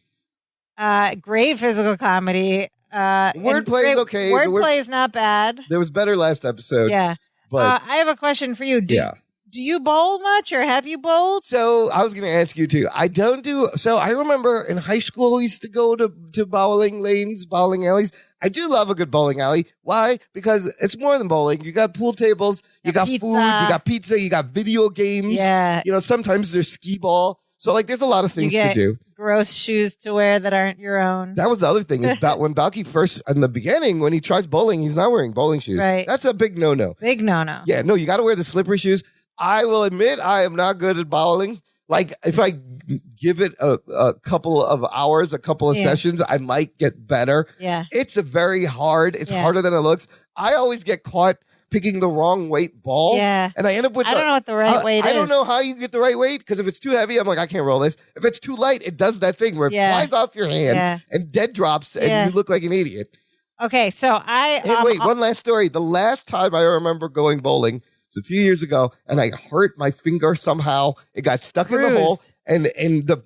Great physical comedy. Wordplay is okay. Wordplay is not bad. There was better last episode. Yeah. But I have a question for you. Do you bowl much, or have you bowled? So I was going to ask you too. I don't do. So I remember in high school we used to go to bowling lanes, bowling alleys. I do love a good bowling alley. Why? Because it's more than bowling. You got pool tables, you got pizza. food, you got pizza, you got video games. Yeah. You know, sometimes there's skee ball. So like there's a lot of things to do. Gross shoes to wear that aren't your own. That was the other thing is when Balky first, in the beginning, when he tries bowling, he's not wearing bowling shoes. Right. That's a big no-no. Big no-no. Yeah, no, you got to wear the slippery shoes. I will admit I am not good at bowling. Like if I give it a couple of hours, a couple of sessions, I might get better. Yeah. It's very hard. It's harder than it looks. I always get caught picking the wrong weight ball. Yeah. And I end up with I don't know what the right weight is. I don't know how you get the right weight because if it's too heavy, I'm like, I can't roll this. If it's too light, it does that thing where it flies off your hand and dead drops and you look like an idiot. Okay, so wait, one last story. The last time I remember going bowling was a few years ago and I hurt my finger somehow. It got stuck in the hole and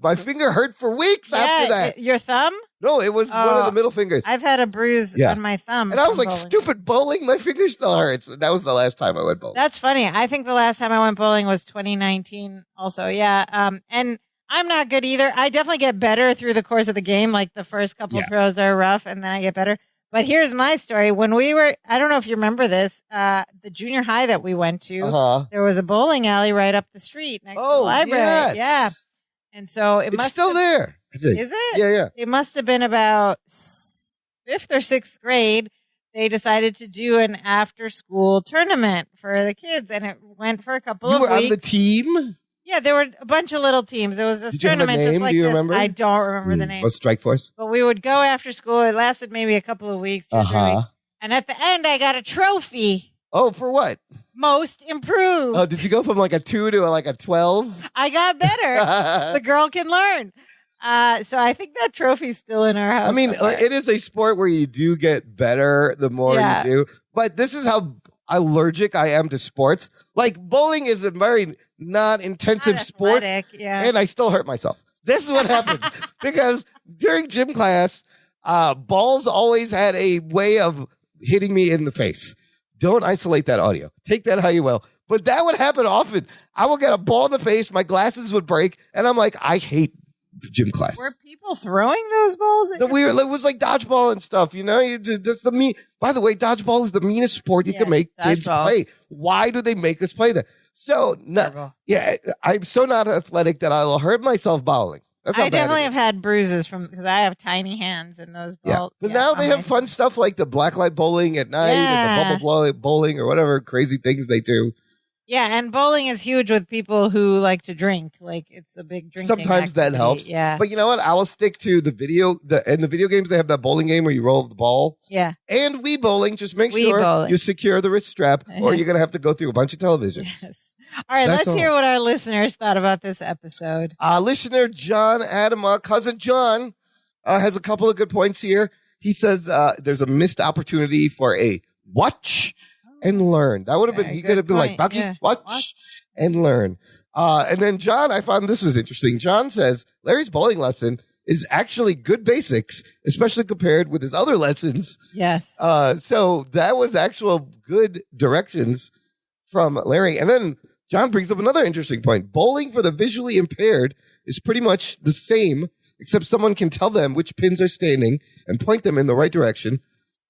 my finger hurt for weeks after that. Your thumb? No, it was one of the middle fingers. I've had a bruise on my thumb. And I was like, bowling. stupid bowling, my finger still hurts. That was the last time I went bowling. That's funny. I think the last time I went bowling was 2019 also. Yeah. And I'm not good either. I definitely get better through the course of the game. Like the first couple of throws are rough and then I get better. But here's my story. When we were, I don't know if you remember this, the junior high that we went to, there was a bowling alley right up the street next to the library. Yes. Yeah. And so it's still there. I think. Is it? Yeah. It must have been about 5th or 6th grade. They decided to do an after-school tournament for the kids, and it went for a couple of weeks. You were on the team? Yeah, there were a bunch of little teams. There was this Did you have a tournament name? just like Do you this. remember? I don't remember the name. Was Strike Force? But we would go after school. It lasted maybe a couple of weeks, 2 or 3 weeks. And at the end, I got a trophy. Oh, for what? Most improved. Oh, did you go from like a 2 to like a 12? I got better. The girl can learn. So I think that trophy's still in our house. I mean, it is a sport where you do get better the more you do. But this is how allergic I am to sports. Like bowling is a very non-intensive sport. And I still hurt myself. This is what happens. Because during gym class, balls always had a way of hitting me in the face. Don't isolate that audio. Take that how you will. But that would happen often. I would get a ball in the face, my glasses would break, and I'm like, I hate gym class. Were people throwing those balls? It was like dodgeball and stuff, you know? That's the mean. By the way, dodgeball is the meanest sport you can make kids play. Why do they make us play that? So, I'm so not athletic that I will hurt myself bowling. I definitely have had bruises because I have tiny hands and those balls. But now they have fun stuff like the blacklight bowling at night and the bubble bowling or whatever crazy things they do. Yeah, and bowling is huge with people who like to drink. Like it's a big drinking Sometimes activity. that helps. Yeah. But you know what? I will stick to the video. In the video games, they have that bowling game where you roll the ball. Yeah. And Wii bowling. Just make sure you secure the wrist strap or you're going to have to go through a bunch of televisions. Yes. All right, let's hear what our listeners thought about this episode. Listener John Adama, cousin John, has a couple of good points here. He says there's a missed opportunity for a watch and learn. That would have been, he could have been like, Bucky, watch and learn. And then John, I found this was interesting. John says Larry's bowling lesson is actually good basics, especially compared with his other lessons. Yes. So that was actual good directions from Larry. And then John brings up another interesting point. Bowling for the visually impaired is pretty much the same, except someone can tell them which pins are standing and point them in the right direction.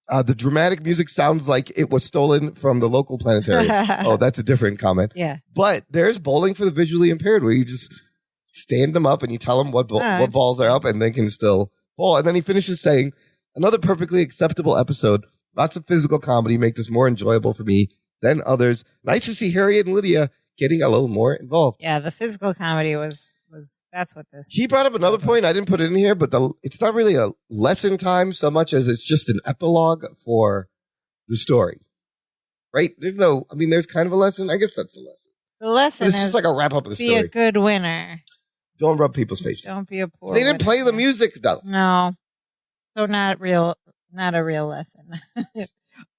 The dramatic music sounds like it was stolen from the local planetarium. Oh, that's a different comment. Yeah. But there's bowling for the visually impaired where you just stand them up and you tell them what balls are up and they can still bowl. And then he finishes saying, another perfectly acceptable episode. Lots of physical comedy make this more enjoyable for me than others. Nice to see Harriet and Lydia getting a little more involved. Yeah, the physical comedy was that's what this. He brought up another point. I didn't put it in here, but it's not really a lesson time so much as it's just an epilogue for the story. Right? There's kind of a lesson. I guess that's the lesson. The lesson is just like a wrap up of the story. Be a good winner. Don't rub people's faces. Don't be a poor They didn't play the music though. No. So not a real lesson.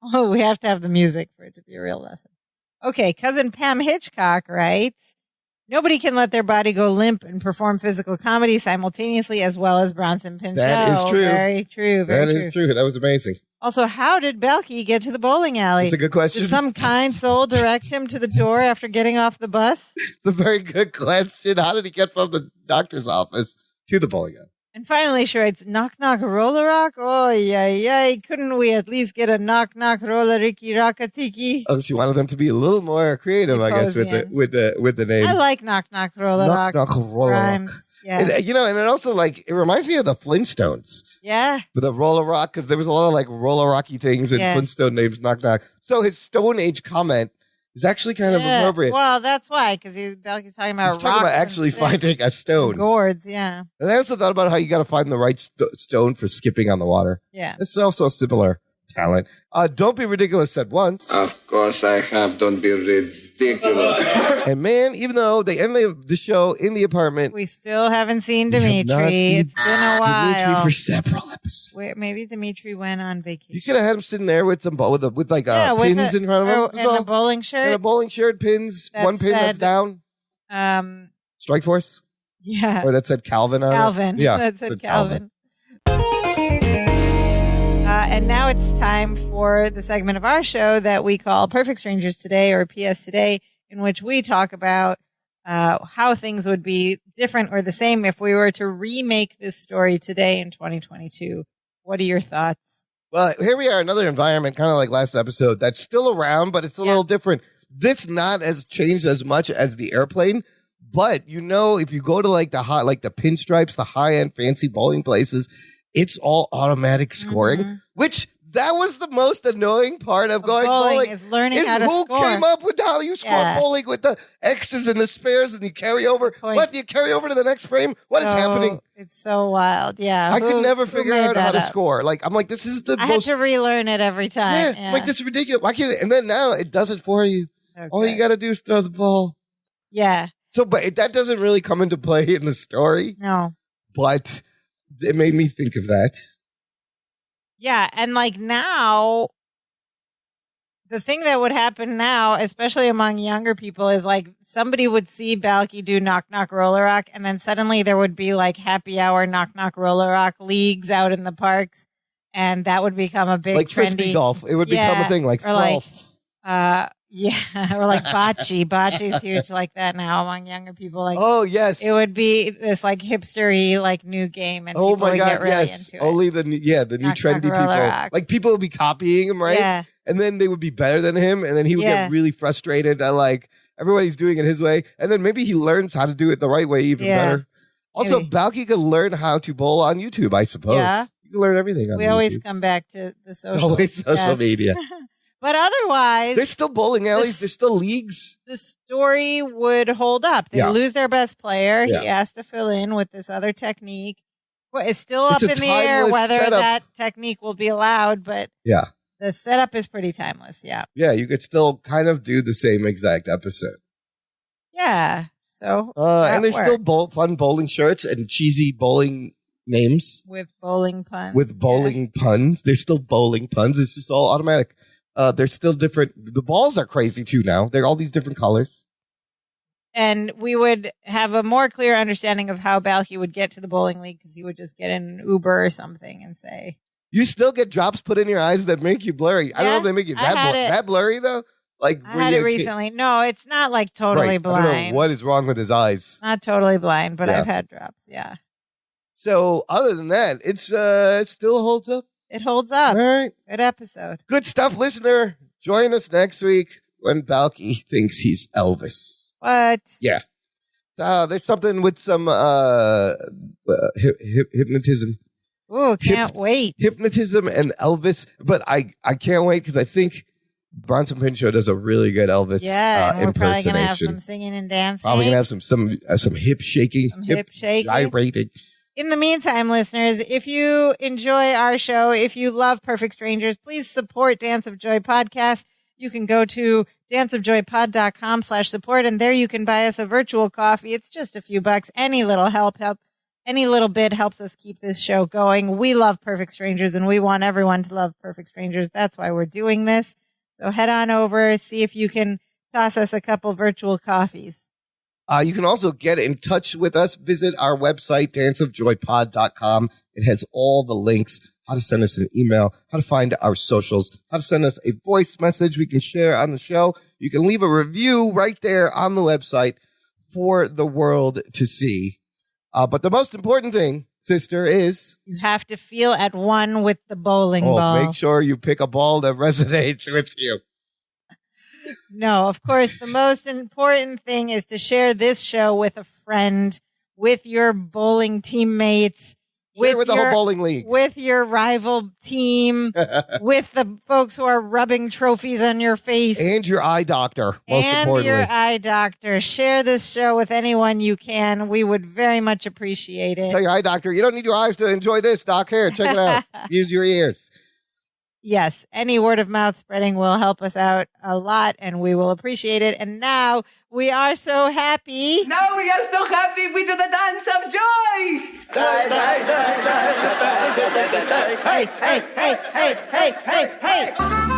Oh, we have to have the music for it to be a real lesson. Okay, cousin Pam Hitchcock writes, nobody can let their body go limp and perform physical comedy simultaneously as well as Bronson Pinchot. That is true. Very true. That is true. That was amazing. Also, how did Balky get to the bowling alley? That's a good question. Did some kind soul direct him to the door after getting off the bus? It's a very good question. How did he get from the doctor's office to the bowling alley? And finally, she writes, knock, knock, roller rock? Oh, yeah. Couldn't we at least get a knock, knock, roller ricky rockatiki? Oh, she wanted them to be a little more creative, I guess, with the name. I like knock, knock, roller rock. Knock, knock, roller rhymes. rock. Yeah. And, and it also, like, it reminds me of the Flintstones. Yeah. With the roller rock, because there was a lot of, like, roller rocky things in Flintstone names, knock, knock. So his Stone Age comment is actually kind of appropriate. Well, that's why, because he's talking about He's talking about actually finding a stone. Gourds, yeah. And I also thought about how you got to find the right stone for skipping on the water. Yeah. It's also a similar talent. Don't be ridiculous said once. Of course I have. Don't be ridiculous. And man, even though they ended the show in the apartment, we still haven't seen Dimitri. It's been a while. Dimitri for several episodes. Maybe Dimitri went on vacation. You could have had him sitting there with some pins in front of him. And a bowling shirt. And a bowling shirt, pins, one pin that's down. Strike Force? Yeah. Or that said Calvin on Calvin. it? Yeah. That said Calvin. And now it's time for the segment of our show that we call Perfect Strangers Today, or PS Today, in which we talk about how things would be different or the same if we were to remake this story today in 2022. What are your thoughts? Well, here we are, another environment, kind of like last episode, that's still around, but it's a little different. This not as changed as much as the airplane, but if you go to like the pinstripes, the high-end fancy bowling places, it's all automatic scoring, which that was the most annoying part of going bowling. Is learning how to score. Who came up with how you score bowling with the extras and the spares and you carry over? What, do you carry over to the next frame? What is happening? It's so wild. Yeah. I could never figure out how to score. Like, I'm like, this is the most... I had to relearn it every time. Yeah. Like, this is ridiculous. Why can't it? And then now it does it for you. Okay. All you got to do is throw the ball. Yeah. So, but that doesn't really come into play in the story. No. But it made me think of that. Yeah, and like now, the thing that would happen now, especially among younger people, is like somebody would see Balky do knock knock roller rock, and then suddenly there would be like happy hour knock knock roller rock leagues out in the parks, and that would become a big like trendy frisbee golf. It would become a thing like golf. Or like bocce. Bocce's huge like that now among younger people. Like, oh yes, it would be this like hipstery like new game, and oh people my would god, get really yes, into it. only the new trendy people. Rock. Like people would be copying him, right? Yeah, and then they would be better than him, and then he would get really frustrated that like everybody's doing it his way, and then maybe he learns how to do it the right way even better. Also, Balky could learn how to bowl on YouTube, I suppose. Yeah, you can learn everything on YouTube. We always come back to the social. It's always social media. But otherwise, there's still bowling alleys. There's still leagues. The story would hold up. They lose their best player. Yeah. He has to fill in with this other technique. It's still up in the air whether that technique will be allowed, but the setup is pretty timeless. Yeah. Yeah, you could still kind of do the same exact episode. Yeah. So and there's still fun bowling shirts and cheesy bowling names with bowling puns. Puns. There's still bowling puns. It's just all automatic. They're still different. The balls are crazy too now. They're all these different colors. And we would have a more clear understanding of how Balky would get to the bowling league because he would just get in an Uber or something and say. You still get drops put in your eyes that make you blurry. I don't know if they make you that blurry though. Like I had it recently. No, it's not like totally blind. I don't know what is wrong with his eyes. Not totally blind, but I've had drops. Yeah. So other than that, it still holds up. It holds up. All right. Good episode. Good stuff, listener. Join us next week when Balky thinks he's Elvis. What? Yeah. There's something with some hypnotism. Ooh, can't wait. Hypnotism and Elvis. But I can't wait because I think Bronson Pinchot does a really good Elvis and we're probably impersonation. Going to have some singing and dancing. Probably going to have some hip shaking. Some hip shaking. Gyrating. In the meantime, listeners, if you enjoy our show, if you love Perfect Strangers, please support Dance of Joy podcast. You can go to danceofjoypod.com/support, and there you can buy us a virtual coffee. It's just a few bucks. Any little any little bit helps us keep this show going. We love Perfect Strangers, and we want everyone to love Perfect Strangers. That's why we're doing this. So head on over, see if you can toss us a couple virtual coffees. You can also get in touch with us. Visit our website, danceofjoypod.com. It has all the links, how to send us an email, how to find our socials, how to send us a voice message we can share on the show. You can leave a review right there on the website for the world to see. But the most important thing, sister, is... You have to feel at one with the bowling ball. Make sure you pick a ball that resonates with you. No, of course, the most important thing is to share this show with a friend, with your bowling teammates, With the whole bowling league. with your rival team, with the folks who are rubbing trophies on your face. And your eye doctor, most importantly. And your eye doctor. Share this show with anyone you can. We would very much appreciate it. Tell your eye doctor, you don't need your eyes to enjoy this, Doc. Here, check it out. Use your ears. Yes, any word of mouth spreading will help us out a lot, and we will appreciate it. And now we are so happy. Now we are so happy. We do the dance of joy. Hey, hey, hey, hey, hey, hey, hey, hey.